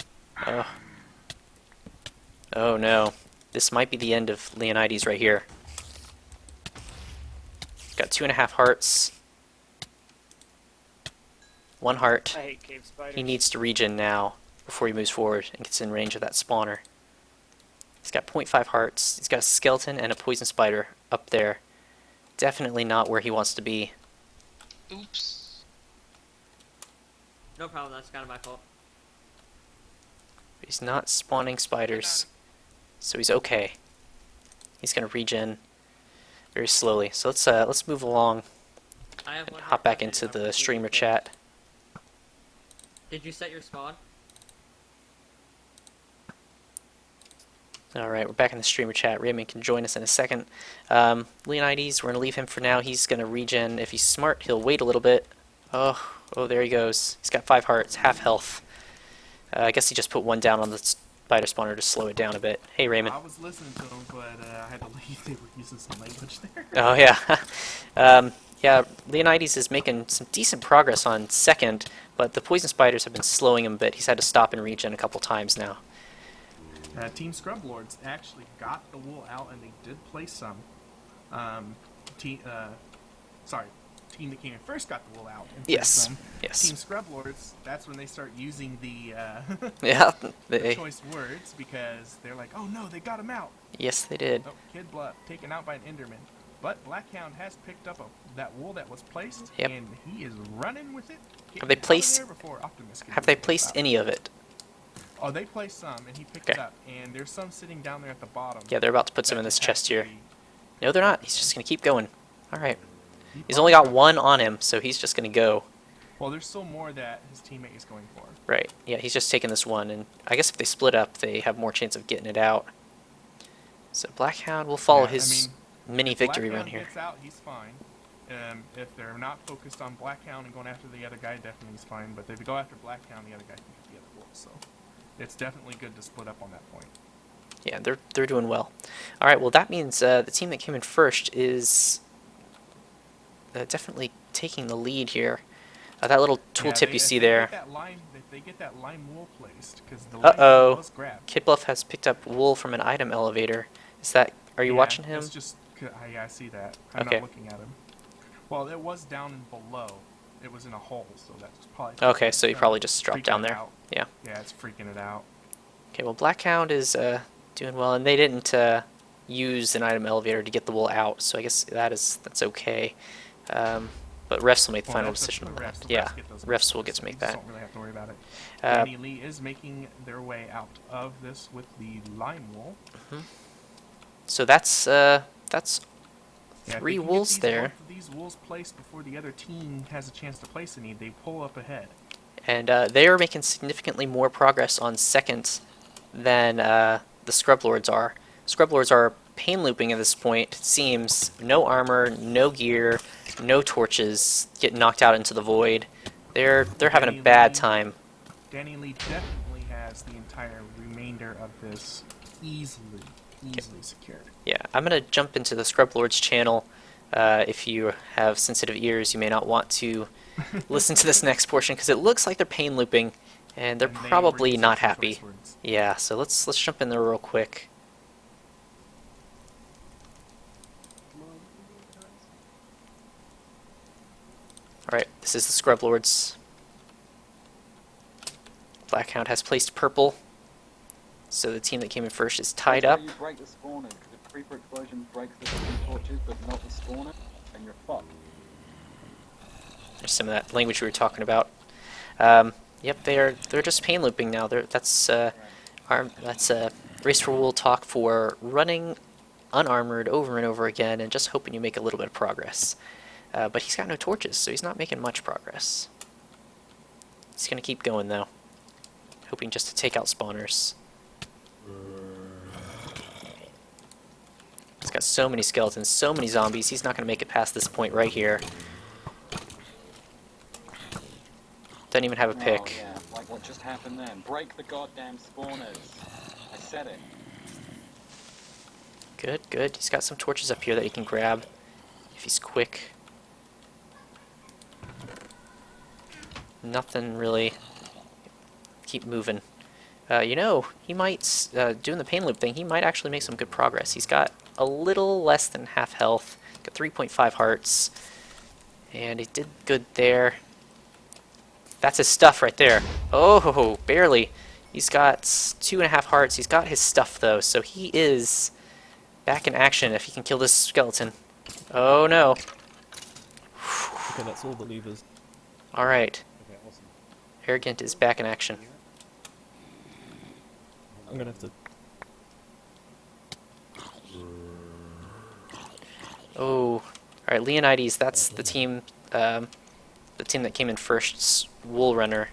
S1: Oh. Oh no. This might be the end of Leonidas right here. Got 2.5 hearts. 1 heart.
S8: I hate cave spiders.
S1: He needs to regen now before he moves forward and gets in range of that spawner. He's got 0.5 hearts. He's got a skeleton and a poison spider up there. Definitely not where he wants to be.
S4: Oops.
S5: No problem, that's kind of my fault.
S1: He's not spawning spiders, so he's okay. He's gonna regen very slowly. So let's move along
S5: I have
S1: and
S5: one
S1: hop
S5: more
S1: back
S5: question.
S1: into the streamer chat.
S5: Did you set your spawn?
S1: Alright, we're back in the streamer chat. Raymond can join us in a second. Leonidas, we're going to leave him for now. He's going to regen. If he's smart, he'll wait a little bit. Oh, there he goes. He's got 5 hearts, half health. I guess he just put 1 down on the spider spawner to slow it down a bit. Hey, Raymond.
S2: I was listening to them, but I had to leave. They were using some language there.
S1: Oh, yeah. Yeah, Leonidas is making some decent progress on second, but the poison spiders have been slowing him a bit. He's had to stop and regen a couple times now.
S2: Team Scrublords actually got the wool out, and they did place some. Team that came in first got the wool out. And placed
S1: Yes.
S2: some.
S1: Yes.
S2: Team Scrublords, that's when they start using the,
S1: Yeah.
S2: the choice words, because they're like, oh no, they got him out.
S1: Yes, they did.
S2: Oh, Kid Bluff taken out by an Enderman. But Blackhound has picked up that wool that was placed,
S1: Yep.
S2: and he is running with it.
S1: Have they placed-
S2: There before Optimus can
S1: Have
S2: do
S1: they
S2: anything
S1: placed
S2: about it.
S1: any of it?
S2: Oh, they placed some, and he picked
S1: Okay.
S2: it up. And there's some sitting down there at the bottom.
S1: Yeah, they're about to put some
S2: that
S1: in this
S2: just have
S1: chest
S2: to
S1: here.
S2: be-
S1: No, they're not. He's just going to keep going. Alright.
S2: Keep
S1: He's
S2: on
S1: only got
S2: going.
S1: 1 on him, so he's just going to go.
S2: Well, there's still more that his teammate is going for.
S1: Right. Yeah, he's just taking this 1, and I guess if they split up, they have more chance of getting it out. So Blackhound will follow
S2: Yeah, I
S1: his
S2: mean,
S1: mini
S2: if
S1: victory
S2: Blackhound
S1: run here.
S2: gets out, he's fine. If they're not focused on Blackhound and going after the other guy, definitely he's fine. But if they go after Blackhound, the other guy can get the other wool. So it's definitely good to split up on that point.
S1: Yeah, they're doing well. All right, well that means the team that came in first is definitely taking the lead here. That little tooltip you see there.
S2: If they get that lime wool placed, because the
S1: Uh-oh.
S2: lime was grabbed.
S1: Kid Bluff has picked up wool from an item elevator. Is that? Are you
S2: Yeah,
S1: watching him?
S2: It's just, I see that. I'm
S1: Okay.
S2: not looking at him. Well, it was down below. It was in a hole, so that's probably.
S1: Okay, so he probably just dropped
S2: freaking
S1: down
S2: it
S1: there.
S2: out.
S1: Yeah.
S2: Yeah, it's freaking it out.
S1: Okay, well Blackhound is doing well, and they didn't use an item elevator to get the wool out, so I guess that's okay. But refs will make the
S2: Well,
S1: final
S2: that's up
S1: decision
S2: to
S1: on
S2: the
S1: that.
S2: refs. The
S1: Yeah,
S2: refs get those
S1: refs will
S2: messages,
S1: get to
S2: so
S1: make
S2: you just
S1: that.
S2: Don't really have to worry about it.
S1: Uh,
S2: Danny Lee is making their way out of this with the lime wool.
S1: So that's
S2: Yeah, if
S1: 3
S2: they can get
S1: wolves
S2: these
S1: there.
S2: both of these wolves placed before the other team has a chance to place any. They pull up ahead.
S1: And they are making significantly more progress on second than the Scrublords are. Scrublords are pain looping at this point, it seems. No armor, no gear, no torches, getting knocked out into the void. They're having a
S2: Danny
S1: bad
S2: Lee-
S1: time.
S2: Danny Lee definitely has the entire remainder of this easily secured.
S1: Yeah, I'm going to jump into the Scrublords channel. If you have sensitive ears, you may not want to listen to this next portion, because it looks like they're pain looping, and they're
S2: And they were
S1: probably
S2: using
S1: not
S2: some
S1: happy.
S2: choice words.
S1: Yeah, so let's jump in there real quick. Alright, this is the Scrublords. Blackhound has placed purple, so the team that came in first is tied
S7: That's
S1: up.
S7: where you break the spawner, because the creeper explosion breaks the fucking torches, but not the spawner, and you're fucked.
S1: There's some of that language we were talking about. Yep, they're just pain looping now. That's Race for Wool talk for running unarmored over and over again and just hoping you make a little bit of progress. but he's got no torches, so he's not making much progress. He's going to keep going, though, hoping just to take out spawners. He's got so many skeletons, so many zombies, he's not going to make it past this point right here. Doesn't even have a pick.
S7: Oh, yeah, like what just happened then. Break the goddamn spawners. I said it.
S1: Good, good. He's got some torches up here that he can grab if he's quick. Nothing really. Keep moving. You know, he might, doing the pain loop thing, he might actually make some good progress. He's got a little less than half health. Got 3.5 hearts. And he did good there. That's his stuff right there. Oh, barely. He's got 2.5 hearts. He's got his stuff, though, so he is back in action if he can kill this skeleton. Oh, no.
S6: Okay, that's all the levers.
S1: Alright.
S3: Okay, awesome.
S1: Arrogant is back in action.
S6: I'm gonna have to.
S1: Oh. Alright, Leonidas, that's the team that came in first, Wool Runner.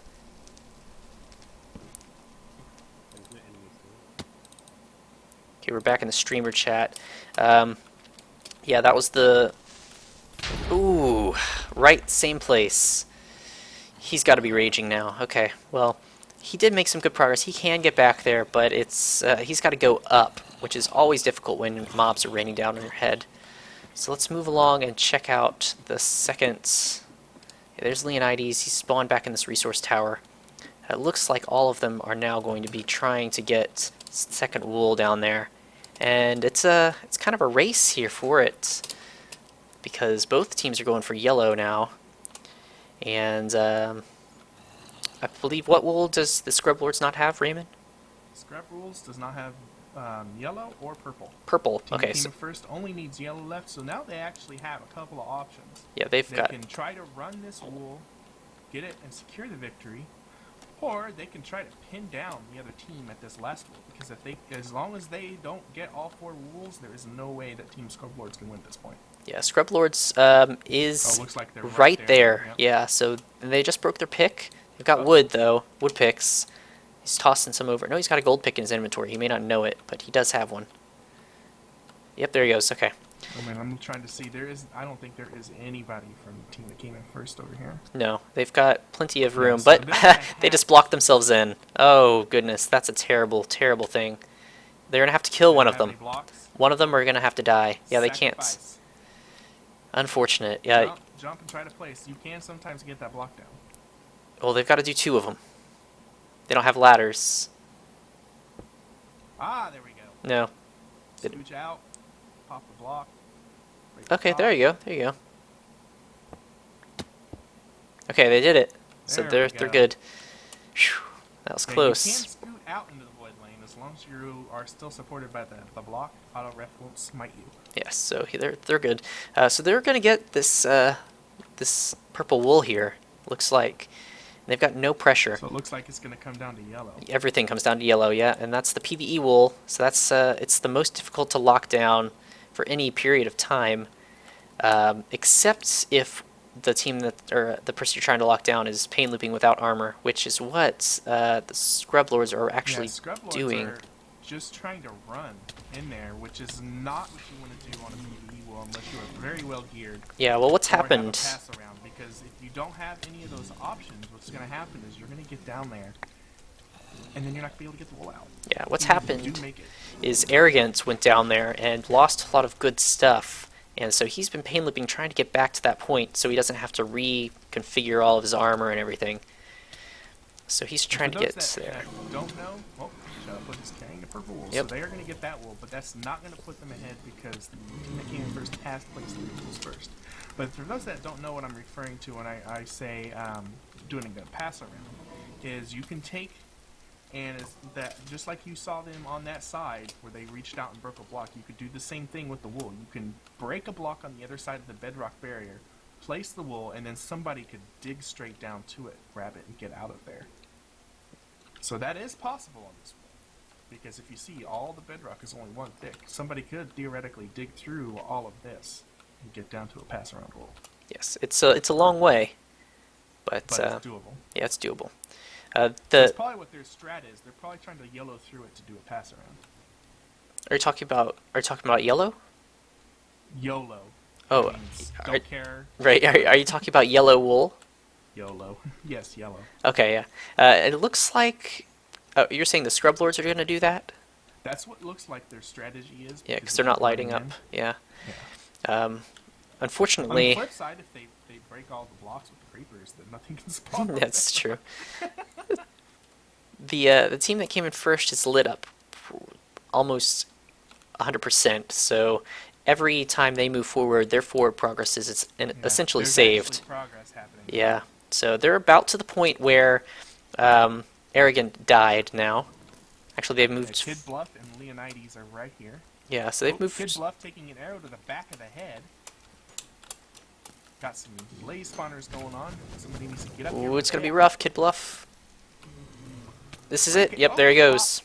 S1: Okay, we're back in the streamer chat. Yeah, that was the... Ooh, right, same place. He's got to be raging now. Okay, well, he did make some good progress. He can get back there, but it's he's got to go up, which is always difficult when mobs are raining down on your head. So let's move along and check out the second... Yeah, there's Leonidas. He's spawned back in this resource tower. It looks like all of them are now going to be trying to get second wool down there. And it's kind of a race here for it, because both teams are going for yellow now. And I believe, what wool does the Scrublords not have, Raymond?
S2: Scrap Rules does not have yellow or purple.
S1: Purple.
S2: Team
S1: Okay.
S2: Team
S1: So,
S2: of First only needs yellow left, so now they actually have a couple of options.
S1: yeah, they've
S2: They
S1: got.
S2: can try to run this wool, get it, and secure the victory, or they can try to pin down the other team at this last wool. Because if they, as long as they don't get all 4 wools, there is no way that Team Scrublords can win at this point.
S1: Yeah, Scrublords is
S2: looks like they're
S1: right there.
S2: Yep.
S1: Yeah, so they just broke their pick. They've got wood, though. Wood picks. He's tossing some over. No, he's got a gold pick in his inventory. He may not know it, but he does have one. Yep, there he goes. Okay.
S2: I mean, I'm trying to see. I don't think there is anybody from the team that came in first over here.
S1: No, they've got plenty of room,
S2: so
S1: but
S2: they're
S1: they just blocked themselves in. Oh, goodness. That's a terrible, terrible thing. They're going to have to kill one of them. One of them are going to have to die. Yeah, they can't.
S2: Sacrifice.
S1: Unfortunate. Yeah.
S2: Jump and try to place. You can sometimes get that block down.
S1: Well, they've got to do 2 of them. They don't have ladders.
S2: Ah, there we go.
S1: No.
S2: Scooch out. Pop the block.
S1: Okay, there you go. There you go. Okay, they did it. So
S2: There we
S1: they're
S2: go.
S1: good. Whew, that was
S2: Yeah,
S1: close.
S2: You can scoot out into the void lane as long as you are still supported by the block. Auto ref won't smite you.
S1: Yes, so they're good. So they're gonna get this this purple wool here. Looks like they've got no pressure.
S2: So it looks like it's going to come down to yellow.
S1: Everything comes down to yellow, yeah, and that's the PVE wool. So that's it's the most difficult to lock down for any period of time, except if the team or the person you're trying to lock down is pain looping without armor, which is what the Scrublords are actually
S2: Scrublords
S1: doing.
S2: are just trying to run in there, which is not what you want to do on a PvE wall unless you are very well geared.
S1: Yeah, well, what's
S2: or have a
S1: happened?
S2: pass around, because if you don't have any of those options, what's going to happen is you're going to get down there, and then you're not going to be able to get the wool out.
S1: Yeah, what's
S2: Even if you
S1: happened
S2: do make it.
S1: is Arrogance went down there and lost a lot of good stuff, and so he's been pain looping trying to get back to that point so he doesn't have to reconfigure all of his armor and everything. So he's trying to
S2: For
S1: get
S2: those
S1: there.
S2: that don't know, well, Shadowfoot is carrying the purple wool,
S1: Yep.
S2: so they are going to get that wool, but that's not going to put them ahead because the team that came in first has to place the wools first. But for those that don't know what I'm referring to when I say doing a pass around, is you can take, and it's that just like you saw them on that side where they reached out and broke a block, you could do the same thing with the wool. You can break a block on the other side of the bedrock barrier, place the wool, and then somebody could dig straight down to it, grab it, and get out of there. So that is possible on this wool, because if you see, all the bedrock is only 1 thick. Somebody could theoretically dig through all of this and get down to a pass around wool.
S1: Yes, it's a long way, but
S2: But it's doable.
S1: yeah, it's doable.
S2: That's probably what their strat is. They're probably trying to yellow through it to do a pass around.
S1: Are you talking about yellow?
S2: YOLO.
S1: Oh,
S2: Means
S1: are-
S2: don't care.
S1: Right. Are you talking about yellow wool?
S2: YOLO. Yes, yellow.
S1: Okay, yeah. It looks like you're saying the Scrublords are going to do that.
S2: That's what looks like their strategy is.
S1: Yeah, because
S2: they
S1: they're not
S2: keep
S1: lighting
S2: running
S1: up. Yeah.
S2: Yeah. On the
S1: Unfortunately,
S2: flip side, if they break all the blocks with the creepers, then nothing can spawn.
S1: that's true. The team that came in first is lit up almost 100%. So every time they move forward, their forward progress is
S2: Yeah,
S1: essentially
S2: there's
S1: saved.
S2: actually progress happening.
S1: Yeah. So they're about to the point where Arrogant died now. Actually, they've
S2: Yeah,
S1: moved.
S2: Kid Bluff and Leonidas are right here.
S1: Yeah, so they've
S2: Oh,
S1: moved.
S2: Kid Bluff taking an arrow to the back of the head. Got some blaze spawners going on. Somebody needs to get up here.
S1: Ooh,
S2: with
S1: it's gonna be
S2: that.
S1: rough, Kid Bluff. This is it. Yep, there he goes.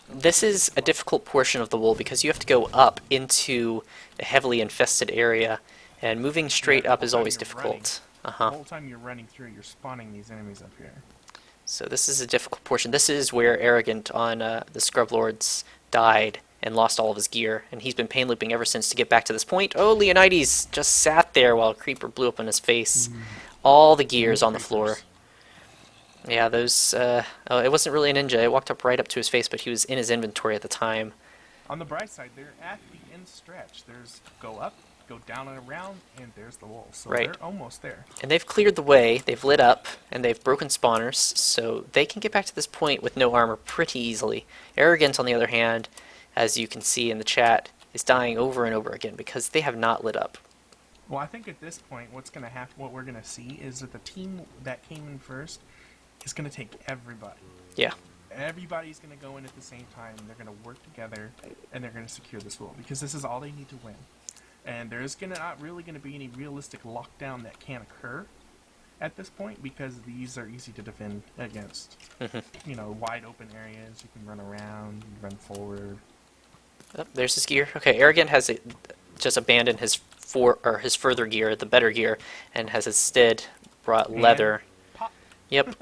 S1: This is a difficult portion of the wool because you have to go up into a heavily infested area, and moving straight
S2: the
S1: up
S2: whole
S1: is
S2: time
S1: always
S2: you're
S1: difficult.
S2: The whole time you're running through, you're spawning these enemies up here.
S1: So this is a difficult portion. This is where Arrogant on the Scrublords died and lost all of his gear, and he's been pain looping ever since to get back to this point. Oh, Leonidas just sat there while a creeper blew up in his face. All the gears on the floor. Yeah, those. Oh, it wasn't really a ninja. It walked up right up to his face, but he was in his inventory at the time.
S2: On the bright side, they're at the end stretch. There's go up, go down and around, and there's the wall. So
S1: Right.
S2: they're almost there.
S1: And they've cleared the way, they've lit up, and they've broken spawners, so they can get back to this point with no armor pretty easily. Arrogant, on the other hand, as you can see in the chat, is dying over and over again because they have not lit up.
S2: Well, I think at this point, what we're gonna see is that the team that came in first is gonna take everybody.
S1: Yeah.
S2: Everybody's gonna go in at the same time. And they're gonna work together, and they're gonna secure this wall because this is all they need to win. And there's not really gonna be any realistic lockdown that can occur at this point because these are easy to defend against. You know, wide open areas. You can run around, run forward.
S1: Oh, there's his gear. Okay, Arrogant has just abandoned his his further gear, the better gear, and has instead brought
S2: And
S1: leather.
S2: pop.
S1: Yep.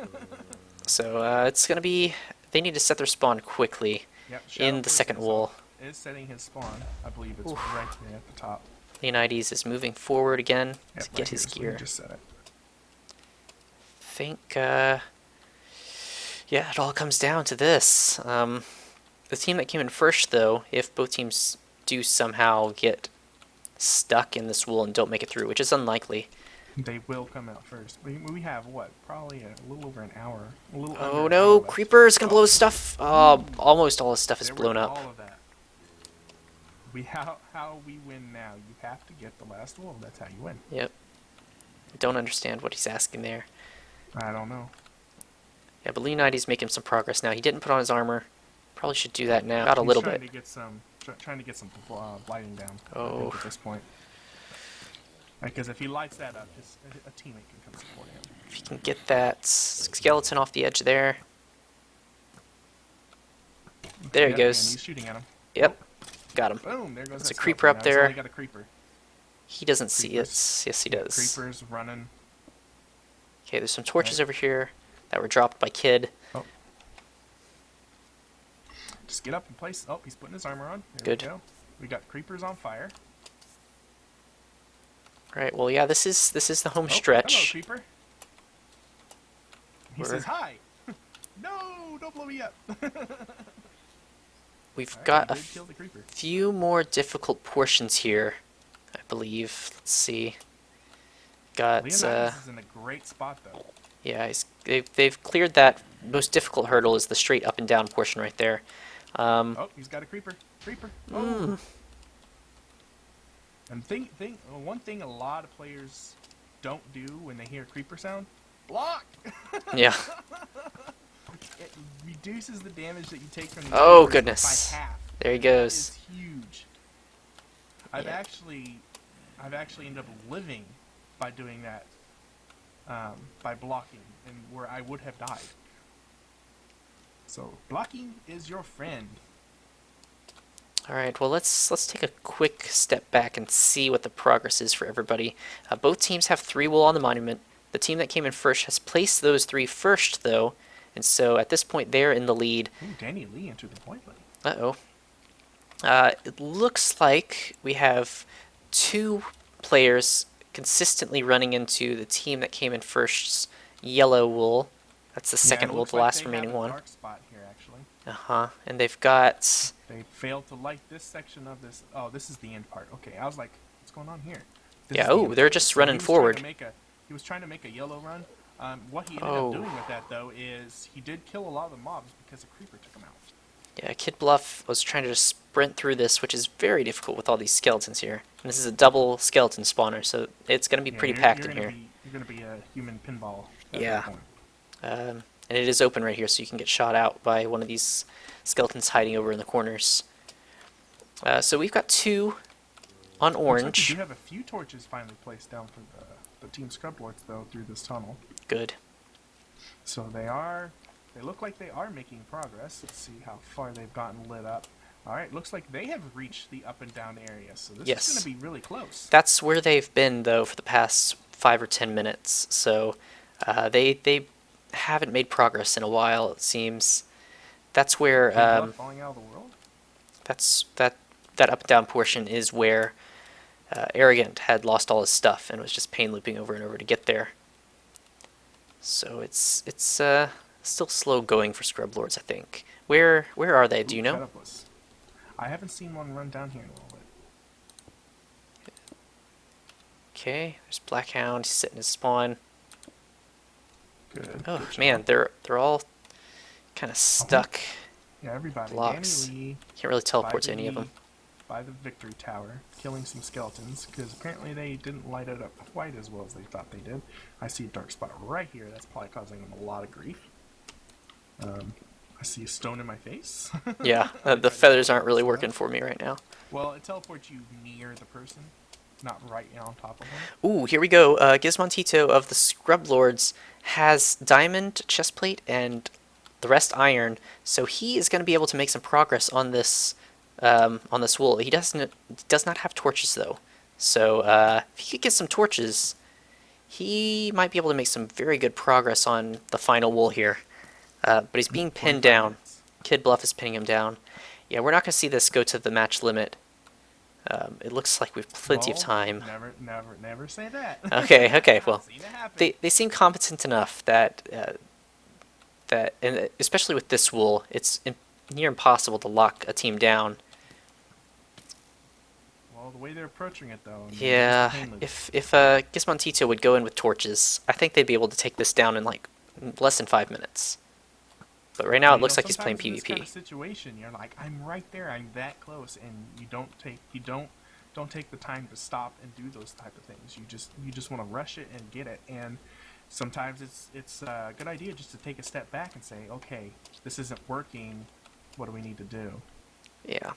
S1: So it's gonna be. They need to set their spawn quickly
S2: Yep,
S1: in
S2: Shadow
S1: the
S2: Force
S1: second wall.
S2: is setting his spawn. I believe it's right there at the top.
S1: Leonidas is moving forward again
S2: Yep,
S1: to get his
S2: here, so let me
S1: gear.
S2: just set it.
S1: Think, yeah, it all comes down to this. The team that came in first, though, if both teams do somehow get stuck in this wool and don't make it through, which is unlikely.
S2: They will come out first. We have what? Probably a little over an hour. A little
S1: Oh
S2: under an
S1: no,
S2: hour left.
S1: Creeper's gonna blow his stuff. Almost all his stuff is
S2: There
S1: blown
S2: went
S1: up.
S2: All of that. How we win now? You have to get the last wall. That's how you win.
S1: Yep. I don't understand what he's asking there.
S2: I don't know.
S1: Yeah, but Leonidas making some progress now. He didn't put on his armor. Probably should do that now. Got a
S2: He's
S1: little
S2: trying
S1: bit.
S2: To get some, trying to get some lighting down. I
S1: Oh.
S2: think at this point. Because if he lights that up, a teammate can come support him.
S1: If you can get that skeleton off the edge there. There he
S2: Yep,
S1: goes.
S2: And he's shooting at him.
S1: Yep. Got him.
S2: Boom! There goes.
S1: There's
S2: that
S1: a creeper up
S2: skeleton. Now he's
S1: there.
S2: only got a creeper.
S1: He doesn't see it.
S2: Creepers.
S1: Yes, he does.
S2: Creepers running.
S1: Okay, there's some torches
S2: Right.
S1: over here that were dropped by Kid.
S2: Just get up and place. Oh, he's putting his armor on. There
S1: Good.
S2: We go. We got creepers on fire.
S1: Right. Well, yeah. This is the home
S2: Oh, hello,
S1: stretch.
S2: creeper. He
S1: We're-
S2: says hi. No, don't blow me up.
S1: We've
S2: Alright,
S1: got a
S2: we did kill the creeper.
S1: few more difficult portions here, I believe. Let's see. Got
S2: Leonidas is in a great spot though.
S1: yeah. They've cleared that most difficult hurdle is the straight up and down portion right there.
S2: Oh, he's got a creeper. Creeper. Oh. And one thing a lot of players don't do when they hear a creeper sound, block.
S1: Yeah.
S2: It reduces the damage that you take from the
S1: Oh,
S2: creepers
S1: goodness.
S2: by half.
S1: There he
S2: That
S1: goes.
S2: is huge. I've
S1: Yeah.
S2: actually ended up living by doing that, by blocking, and where I would have died. So blocking is your friend.
S1: All right, well, let's take a quick step back and see what the progress is for everybody. Both teams have 3 wool on the monument. The team that came in first has placed those 3 first, though, and so at this point they're in the lead.
S2: Ooh, Danny Lee entered the point lane.
S1: Uh-oh. It looks like we have 2 players consistently running into the team that came in first's yellow wool. That's the second wool, the last remaining one.
S2: Dark spot here, actually.
S1: Uh-huh, and they've got...
S2: They failed to light this section of this. Oh, this is the end part. Okay, I was like, what's going on here? This
S1: Yeah,
S2: is the
S1: oh,
S2: end
S1: they're
S2: part.
S1: just
S2: So
S1: running
S2: he was trying to
S1: forward.
S2: he was trying to make a yellow run. What he ended
S1: Oh.
S2: up doing with that, though, is he did kill a lot of the mobs because a creeper took him out.
S1: Yeah, Kid Bluff was trying to just sprint through this, which is very difficult with all these skeletons here. And this is a double skeleton spawner, so it's going to be
S2: Yeah,
S1: pretty
S2: you're-
S1: packed
S2: you're
S1: in
S2: gonna
S1: here.
S2: You're going to be a human pinball at
S1: Yeah.
S2: that point.
S1: And it is open right here, so you can get shot out by one of these skeletons hiding over in the corners. So we've got 2 on
S2: Looks like
S1: orange.
S2: we do have a few torches finally placed down for the Team Scrublords, though, through this tunnel.
S1: Good.
S2: So they look like they are making progress. Let's see how far they've gotten lit up. Alright, looks like they have reached the up and down area, so this
S1: Yes.
S2: is going to be really close.
S1: That's where they've been, though, for the past 5 or 10 minutes. So they haven't made progress in a while, it seems. That's where...
S2: falling out of the world?
S1: That up and down portion is where Arrogant had lost all his stuff and was just pain looping over and over to get there. So it's still slow going for Scrublords, I think. Where are they? Do you know?
S2: Platypus. I haven't seen one run down here in a little bit.
S1: Okay, there's Blackhound. He's sitting his spawn.
S2: Good.
S1: Oh
S2: good job.
S1: man, they're all kind of stuck.
S2: Yeah, everybody.
S1: blocks.
S2: Danny Lee
S1: Can't really teleport to
S2: by
S1: any of
S2: the-
S1: them.
S2: by the victory tower, killing some skeletons, because apparently they didn't light it up quite as well as they thought they did. I see a dark spot right here. That's probably causing them a lot of grief. I see a stone in my face.
S1: Yeah, the feathers aren't really working for me right now.
S2: Well, it teleports you near the person, not right on top of them.
S1: Ooh, here we go. Gizmontito of the Scrublords has diamond chestplate and the rest iron, so he is going to be able to make some progress on this wool. He does not have torches though, so if he could get some torches, he might be able to make some very good progress on the final wool here. But he's being pinned
S2: 45
S1: down.
S2: minutes.
S1: Kid Bluff is pinning him down. Yeah, we're not going to see this go to the match limit. It looks like we've plenty of
S2: Well,
S1: time.
S2: Never say that.
S1: Okay, well,
S2: Seen it happen.
S1: they seem competent enough that and especially with this wool, it's near impossible to lock a team down.
S2: Well, the way they're approaching it, though. I mean,
S1: Yeah,
S2: it's
S1: if Gizmontito would go in with torches, I think they'd be able to take this down in like less than 5 minutes. But right now it looks like he's playing
S2: sometimes in this
S1: PvP.
S2: kind of situation, you're like, I'm right there, I'm that close, and you don't take the time to stop and do those type of things. You just want to rush it and get it, and sometimes it's a good idea just to take a step back and say, okay, this isn't working. What do we need to do?
S1: Yeah.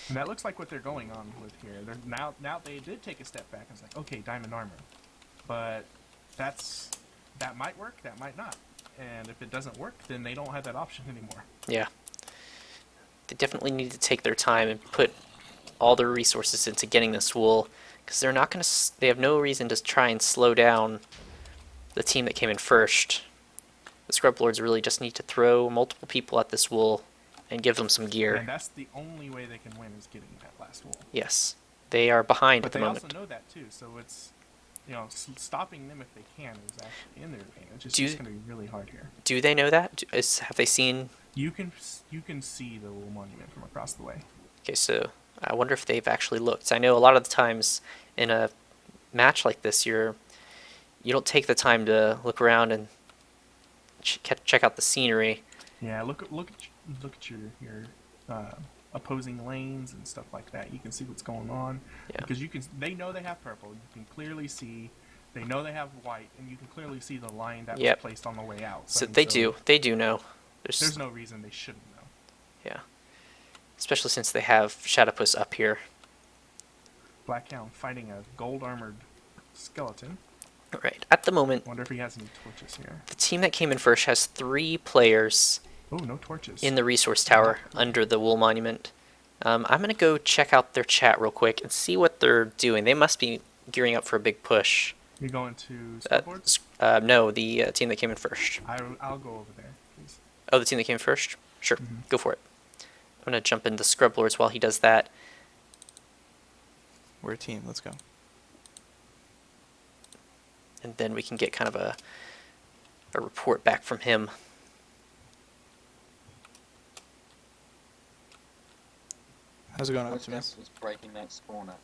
S2: And that looks like what they're going on with here. They're now they did take a step back and it's like, okay, diamond armor, but that might work, that might not. And if it doesn't work, then they don't have that option anymore.
S1: Yeah. They definitely need to take their time and put all their resources into getting this wool, because they're not going to. They have no reason to try and slow down the team that came in first. The Scrublords really just need to throw multiple people at this wool and give them some gear.
S2: And that's the only way they can win is getting that last wool.
S1: Yes, they are behind
S2: But
S1: at the
S2: they
S1: moment.
S2: also know that too, so it's stopping them if they can is actually in their advantage. It's
S1: Do
S2: just
S1: you-
S2: going to be really hard here.
S1: Do they know that? Have they seen?
S2: You can see the little monument from across the way.
S1: Okay, so I wonder if they've actually looked. I know a lot of the times in a match like this, you don't take the time to look around and check out the scenery.
S2: Yeah, look at your opposing lanes and stuff like that. You can see what's going on because they know they have purple. You can clearly see. They know they have white, and you can clearly see the line that was placed on the way out.
S1: So
S2: I mean,
S1: they do know.
S2: There's no reason they shouldn't know.
S1: Yeah, especially since they have Shadowpuss up here.
S2: Blackhound fighting a gold armored skeleton.
S1: Right. At the moment,
S2: Wonder if he has any torches here.
S1: the team that came in first has 3 players
S2: Oh, no torches.
S1: in the resource tower under the wool monument. I'm going to go check out their chat real quick and see what they're doing. They must be gearing up for a big push.
S2: You're going to Scrublords?
S1: No, the team that came in first.
S2: I'll go over there, please.
S1: Oh, the team that came in first? Sure,
S2: Mhm.
S1: go for it. I'm going to jump into Scrublords while he does that.
S6: We're a team. Let's go.
S1: And then we can get kind of a report back from him.
S6: How's it going,
S7: What's
S6: Optimus?
S7: was breaking that spawner?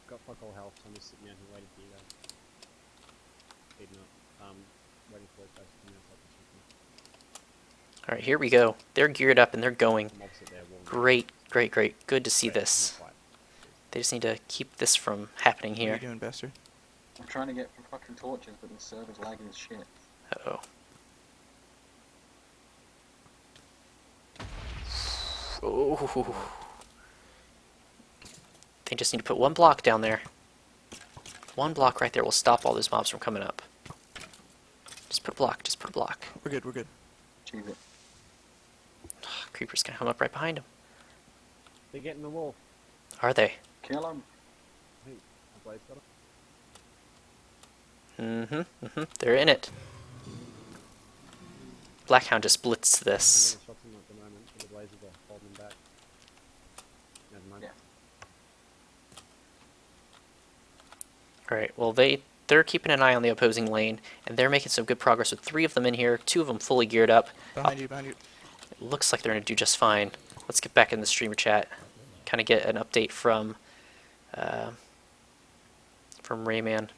S3: Got fuck all health, so I'm just sitting down here waiting for you guys. Feeding up. Waiting for it guys to come out so I can shoot them.
S1: All right, here we go. They're geared up and they're going.
S3: I'm opposite there, warm.
S1: Great, great, great. Good to see
S3: Wait,
S1: this.
S3: not quite.
S1: They just need to keep this from happening
S6: What are
S1: here.
S6: you doing, bastard?
S7: I'm trying to get fucking torches, but the server's lagging as shit.
S1: Uh-oh. Oh. They just need to put one block down there. One block right there will stop all those mobs from coming up. Just put a block, just put a block.
S6: We're good. We're good.
S7: Achieve it.
S1: Creeper's gonna come up right behind him.
S3: They're getting the wall.
S1: Are they?
S7: Kill him.
S3: Hey, my blade's got it.
S1: Mm-hmm. They're in it. Blackhound just blitzed
S3: I'm
S1: this.
S3: getting shots in at the moment, but the blazes are holding them back. Never mind.
S7: Yeah.
S1: Alright, well they're keeping an eye on the opposing lane, and they're making some good progress with 3 of them in here, 2 of them fully geared up.
S6: Behind you. Behind you.
S1: It looks like they're going to do just fine. Let's get back in the streamer chat, kind of get an update from Rayman.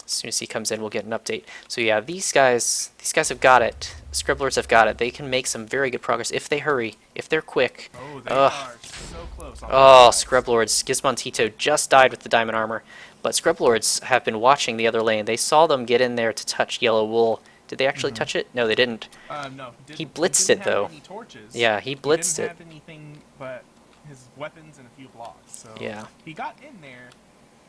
S1: As soon as he comes in, we'll get an update. So yeah, these guys have got it. Scribblers have got it. They can make some very good progress if they hurry, if they're quick.
S2: Oh, they
S1: Ugh.
S2: are so close. on
S1: Oh,
S2: both sides.
S1: Scrublords. Gizmontito just died with the diamond armor, but Scrublords have been watching the other lane. They saw them get in there to touch yellow wool. Did they actually touch it? No, they didn't.
S2: No,
S1: He
S2: didn't-
S1: blitzed
S2: didn't
S1: it,
S2: have
S1: though.
S2: Any torches.
S1: Yeah, he blitzed
S2: He
S1: it.
S2: didn't have anything but his weapons and a few blocks. So
S1: Yeah.
S2: he got in there.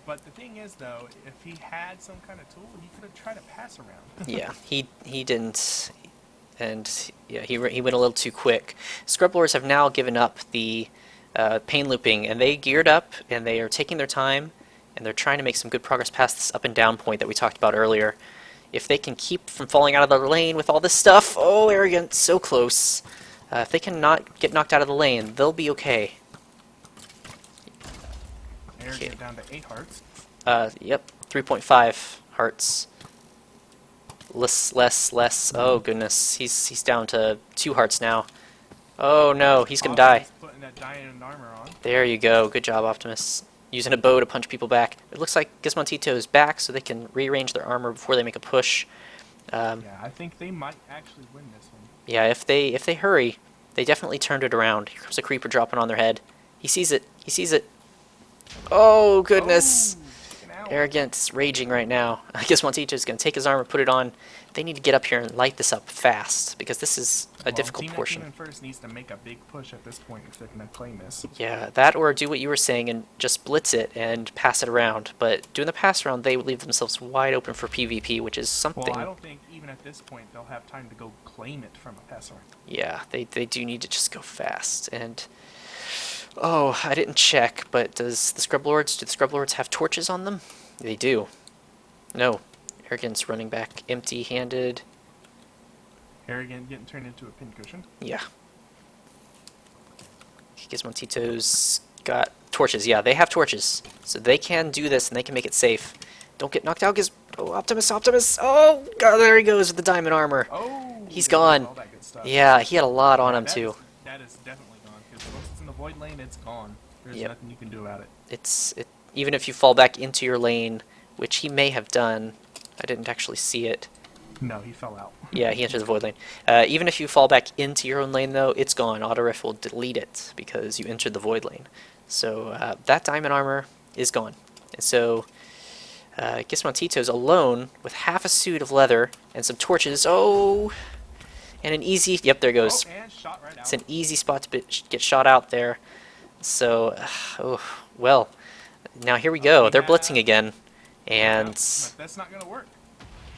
S2: But the thing is, though, if he had some kind of tool, he could have tried to pass around.
S1: Yeah, he didn't, and yeah, he went a little too quick. Scrublords have now given up the pain looping, and they geared up, and they are taking their time, and they're trying to make some good progress past this up and down point that we talked about earlier. If they can keep from falling out of the lane with all this stuff, oh, arrogant, so close. If they can not get knocked out of the lane, they'll be okay.
S2: Arrogant down to 8 hearts.
S1: Yep, 3.5 hearts. Less. Oh goodness, he's down to 2 hearts now. Oh no, he's gonna die.
S2: Optimus putting that diamond armor on.
S1: There you go. Good job, Optimus. Using a bow to punch people back. It looks like Gizmontito is back, so they can rearrange their armor before they make a push.
S2: Yeah, I think they might actually win this one.
S1: Yeah, if they hurry, they definitely turned it around. Here comes a creeper dropping on their head. He sees it. He sees it. Oh goodness.
S2: Oh, chicken out.
S1: Arrogant's raging right now. I guess Montito's going to take his armor, put it on. They need to get up here and light this up fast, because this is a
S2: Well,
S1: difficult
S2: team
S1: portion.
S2: That came in first needs to make a big push at this point if they're going to claim this.
S1: Yeah, that or do what you were saying and just blitz it and pass it around. But doing the pass around, they would leave themselves wide open for PvP, which is something...
S2: Well, I don't think even at this point they'll have time to go claim it from a pass around.
S1: Yeah, they do need to just go fast. And... oh, I didn't check, but do the Scrublords have torches on them? They do. No. Arrogant's running back empty-handed.
S2: Arrogant getting turned into a pincushion.
S1: Yeah. Gizmontito's got torches. Yeah, they have torches. So they can do this and they can make it safe. Don't get knocked out, Oh, Optimus! Oh, God, there he goes with the diamond armor.
S2: Oh!
S1: He's
S2: they
S1: gone.
S2: did all that good stuff.
S1: Yeah, he had a lot on him,
S2: That
S1: too.
S2: That is definitely gone, because once it's in the void lane, it's gone. There's
S1: Yep.
S2: nothing you can do about it.
S1: Even if you fall back into your lane, which he may have done. I didn't actually see it.
S2: No, he fell out.
S1: Yeah, he entered the void lane. Even if you fall back into your own lane, though, it's gone. Autoref will delete it because you entered the void lane. So that diamond armor is gone. And so Gizmontito's alone with half a suit of leather and some torches. Oh, and an easy... yep, there goes.
S2: Oh, and shot right out.
S1: It's an easy spot to get shot out there. So, oh, well, now here we go. They're blitzing again. And,
S2: Yeah, but that's not going to work.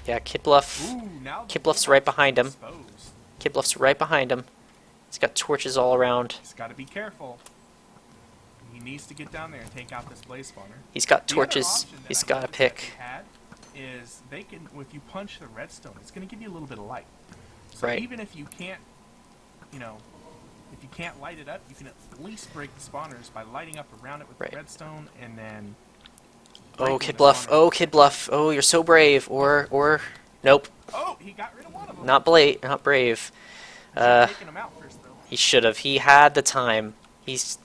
S1: yeah, Kid Bluff.
S2: Ooh, now the
S1: Kid Bluff's right behind him.
S2: exposed.
S1: Kid Bluff's right behind him. He's got torches all around.
S2: He's got to be careful. He needs to get down there and take out this blaze spawner.
S1: He's got
S2: The other
S1: torches.
S2: option that
S1: He's
S2: I
S1: got to
S2: noticed that
S1: pick.
S2: they had is they can, if you punch the redstone, it's going to give you a little bit of light. So
S1: Right.
S2: even if you can't, you know, if you can't light it up, you can at least break the spawners by lighting up around it with
S1: Right.
S2: the redstone and then.
S1: Oh,
S2: breaking
S1: Kid
S2: the
S1: Bluff.
S2: spawners.
S1: Oh, Kid Bluff. Oh, you're so brave. Or, nope.
S2: Oh, he got rid of one of them.
S1: Not brave.
S2: Taking them out first, though.
S1: He should have. He had the time. This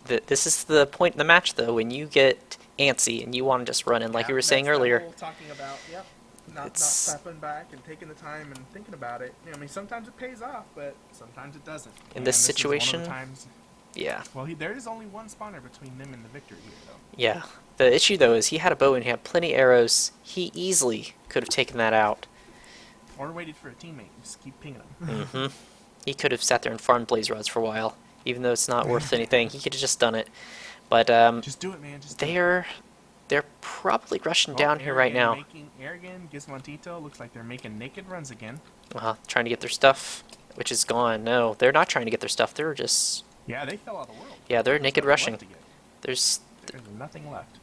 S1: is the point in the match, though, when you get antsy and you want to just run in, like you were saying earlier.
S2: Talking about, yep, not
S1: It's-
S2: stepping back and taking the time and thinking about it. I mean, sometimes it pays off, but sometimes it doesn't.
S1: In this
S2: And is one of the
S1: situation-
S2: times,
S1: Yeah.
S2: well, there is only one spawner between them and the victory here, though.
S1: Yeah. The issue, though, is he had a bow and he had plenty of arrows. He easily could have taken that out.
S2: Or waited for a teammate. Just keep pinging them.
S1: Hmm He could have sat there and farmed blaze rods for a while, even though it's not worth anything. He could have just done it. But
S2: Just do it, man. Just do it.
S1: they're probably rushing
S2: Oh,
S1: down here right now.
S2: Aragon, Gizmontito, looks like they're making naked runs again.
S1: Trying to get their stuff, which is gone. No, they're not trying to get their stuff. They're just
S2: Yeah, they fell out of the world.
S1: Yeah, they're
S2: There's
S1: naked
S2: nothing
S1: rushing.
S2: left to get.
S1: There's
S2: nothing left.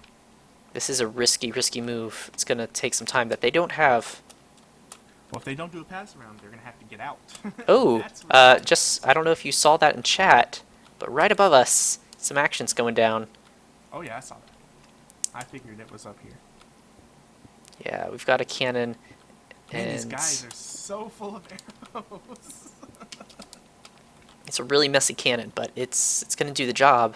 S1: This is a risky move. It's gonna take some time that they don't have.
S2: Well, if they don't do a pass around, they're gonna have to get out.
S1: Oh,
S2: That's what-
S1: just I don't know if you saw that in chat, but right above us, some action's going down.
S2: Oh yeah, I saw that. I figured it was up here.
S1: Yeah, we've got a cannon,
S2: Man, these
S1: and
S2: guys are so full of arrows.
S1: it's a really messy cannon, but it's gonna do the job.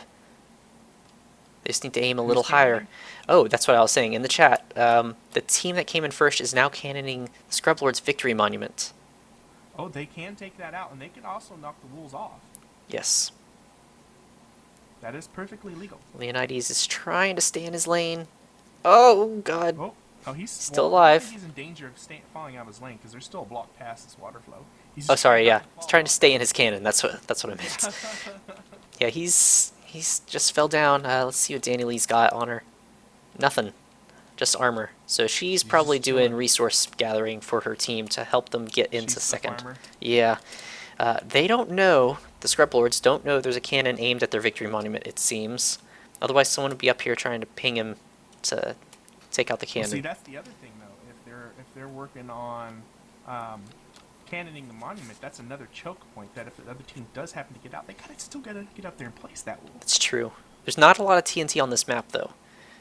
S1: They just need to aim a little higher. Oh, that's what I was saying in the chat. The team that came in first is now cannoning the Scrublords Victory Monument.
S2: Oh, they can take that out, and they can also knock the wolves off.
S1: Yes.
S2: That is perfectly legal.
S1: Leonidas is trying to stay in his lane. Oh, God.
S2: Oh, he's
S1: Still
S2: well, I
S1: alive.
S2: think he's in danger of falling out of his lane because there's still a block past this water flow. He's
S1: Oh,
S2: just
S1: sorry,
S2: trying
S1: yeah.
S2: not to
S1: He's
S2: fall
S1: trying to
S2: off.
S1: stay in his cannon. That's what I meant. Yeah, he's just fell down. Let's see what Danny Lee's got on her. Nothing. Just armor. So she's probably
S2: just
S1: doing
S2: chilling.
S1: resource gathering for her team to help them get into
S2: She's the
S1: second.
S2: farmer.
S1: Yeah. They don't know, the Scrublords don't know there's a cannon aimed at their victory monument, it seems. Otherwise someone would be up here trying to ping him to take out the
S2: Well,
S1: cannon.
S2: see, that's the other thing though. If they're working on cannoning the monument, that's another choke point. That if the other team does happen to get out, they still gotta get up there and place that wall.
S1: That's true. There's not a lot of TNT on this map, though.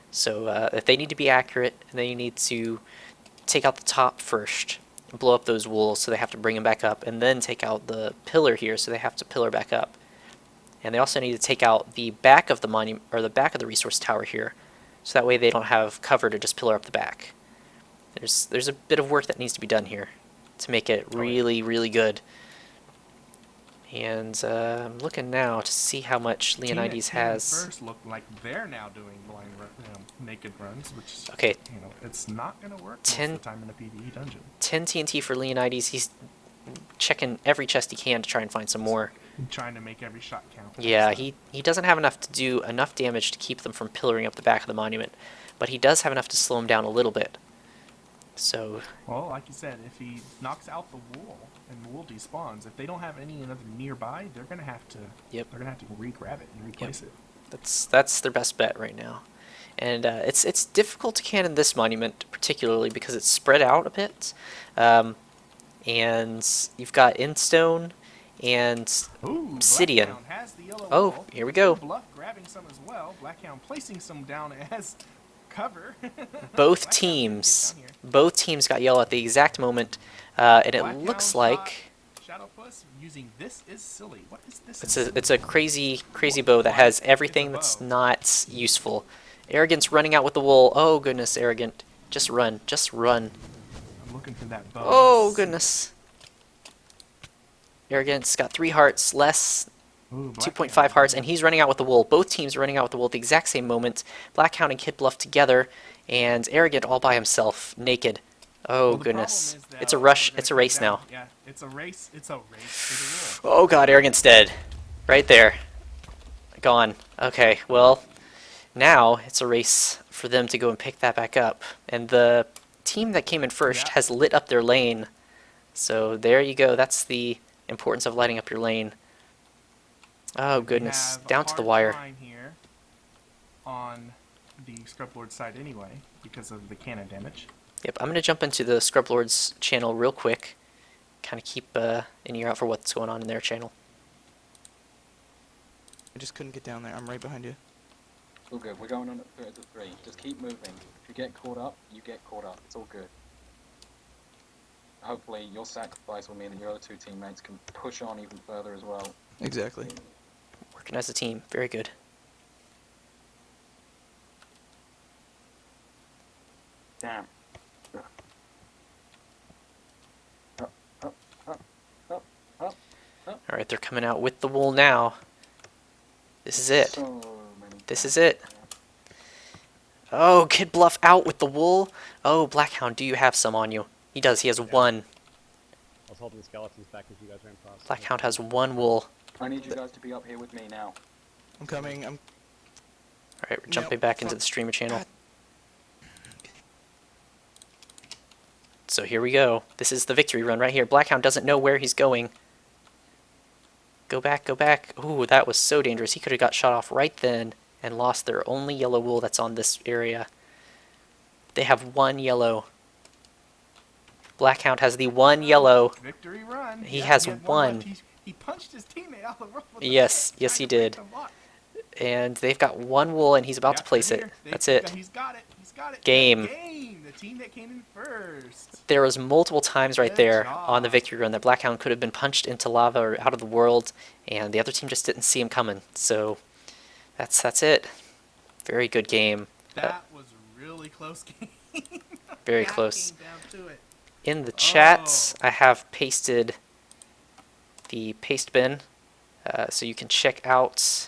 S1: So if they need to be accurate, they need to take out the top first, blow up those walls, so they have to bring them back up, and then take out the pillar here, so they have to pillar back up. And they also need to take out the back of the monument, or the back of the resource tower here, so that way they don't have cover to just pillar up the back. There's a bit of work that needs to be done here to make it really, really good. And I'm looking now to see how much Leonidas has.
S2: First look like they're now doing naked runs, which
S1: Okay,
S2: it's not gonna work most
S1: 10
S2: of the time in a PvE dungeon.
S1: 10 TNT for Leonidas. He's checking every chest he can to try and find some more.
S2: Trying to make every shot count.
S1: Yeah, he doesn't have enough to do enough damage to keep them from pillaring up the back of the monument, but he does have enough to slow him down a little bit. So,
S2: Well, like you said, if he knocks out the wall and the wall despawns, if they don't have any other nearby, they're gonna have to.
S1: Yep.
S2: They're gonna have to re-grab it and replace it.
S1: that's their best bet right now. And it's difficult to cannon this monument particularly because it's spread out a bit, and you've got Instone and
S2: Ooh,
S1: Obsidian.
S2: Blackhound has the yellow
S1: Oh,
S2: wall.
S1: here we go.
S2: Bluff grabbing some as well. Blackhound placing some down as cover.
S1: Both
S2: Blackhound
S1: teams,
S2: gonna get down here.
S1: both teams got yellow at the exact moment, and it
S2: Blackhound
S1: looks
S2: shot
S1: like
S2: Shadowpuss using this is silly. What is this?
S1: it's a crazy bow that has everything that's not useful. Arrogant's running out with the wool. Oh goodness, Arrogant. Just run.
S2: I'm looking for that bow.
S1: Oh goodness. Arrogant's got 3 hearts, less
S2: Ooh,
S1: 2.5 hearts, and he's running out with the wool. Both teams are running out with the wool at the exact same moment. Blackhound and Kid Bluff together, and Arrogant all by himself, naked. Oh
S2: Well, the
S1: goodness.
S2: problem is,
S1: It's a
S2: though,
S1: rush.
S2: we're
S1: It's a
S2: gonna
S1: race
S2: cut
S1: now.
S2: down- Yeah, it's a race. It's a race to the wall.
S1: Oh god, Arrogant's dead. Right there. Gone. Okay, well, now it's a race for them to go and pick that back up. And the team that came in first
S2: Yeah.
S1: has lit up their lane. So there you go. That's the importance of lighting up your lane. Oh
S2: We
S1: goodness,
S2: have a
S1: down to the
S2: hard
S1: wire.
S2: line here on the Scrublord side anyway, because of the cannon damage.
S1: Yep, I'm gonna jump into the Scrublords channel real quick. Kind of keep an ear out for what's going on in their channel.
S6: I just couldn't get down there. I'm right behind you.
S7: It's all good. We're going on at 3. Just keep moving. If you get caught up, you get caught up. It's all good. Hopefully your sacrifice will mean that your other 2 teammates can push on even further as well.
S6: Exactly.
S1: Working as a team, very good.
S7: Damn. Up, up, up, up, up, up.
S1: All right, they're coming out with the wool now. This is it.
S7: So many
S1: This is
S7: times.
S1: it. Oh, Kid Bluff out with the wool. Oh, Blackhound, do you have some on you? He does. He has 1.
S3: I was holding the skeletons back as you guys ran past.
S1: Blackhound has 1 wool.
S7: I need you guys to be up here with me now.
S6: I'm coming. I'm.
S1: All right, we're jumping back into the streamer channel.
S6: God.
S1: So here we go. This is the victory run right here. Blackhound doesn't know where he's going. Go back, go back. Ooh, that was so dangerous. He could have got shot off right then and lost their only yellow wool that's on this area. They have 1 yellow. Blackhound has the 1 yellow.
S2: Victory run.
S1: He
S2: Yeah,
S1: has
S2: had
S1: one.
S2: left. He punched his teammate out of the rope. with the
S1: Yes,
S2: stick,
S1: yes,
S2: trying
S1: he
S2: to break
S1: did.
S2: the lock.
S1: And they've got 1 wool, and he's about
S2: Yeah,
S1: to place
S2: they're
S1: it.
S2: here.
S1: That's it.
S2: He's got it. He's got it.
S1: Game.
S2: Game. The team that came in first.
S1: There was multiple times right
S2: Good
S1: there
S2: job.
S1: on the victory run that Blackhound could have been punched into lava or out of the world, and the other team just didn't see him coming. So that's it. Very good game.
S2: That was a really close game.
S1: Very
S2: That
S1: close.
S2: came down to it.
S1: In the chats, I have pasted the paste bin, so you can check out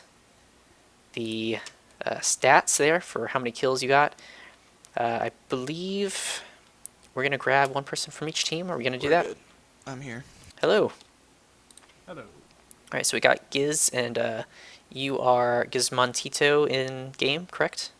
S1: the stats there for how many kills you got. I believe we're going to grab 1 person from each team. Are we going to do
S6: We're
S1: that?
S6: good. I'm here.
S1: Hello.
S2: Hello.
S1: Alright, so we got Giz, and you are Gizmontito in game, correct?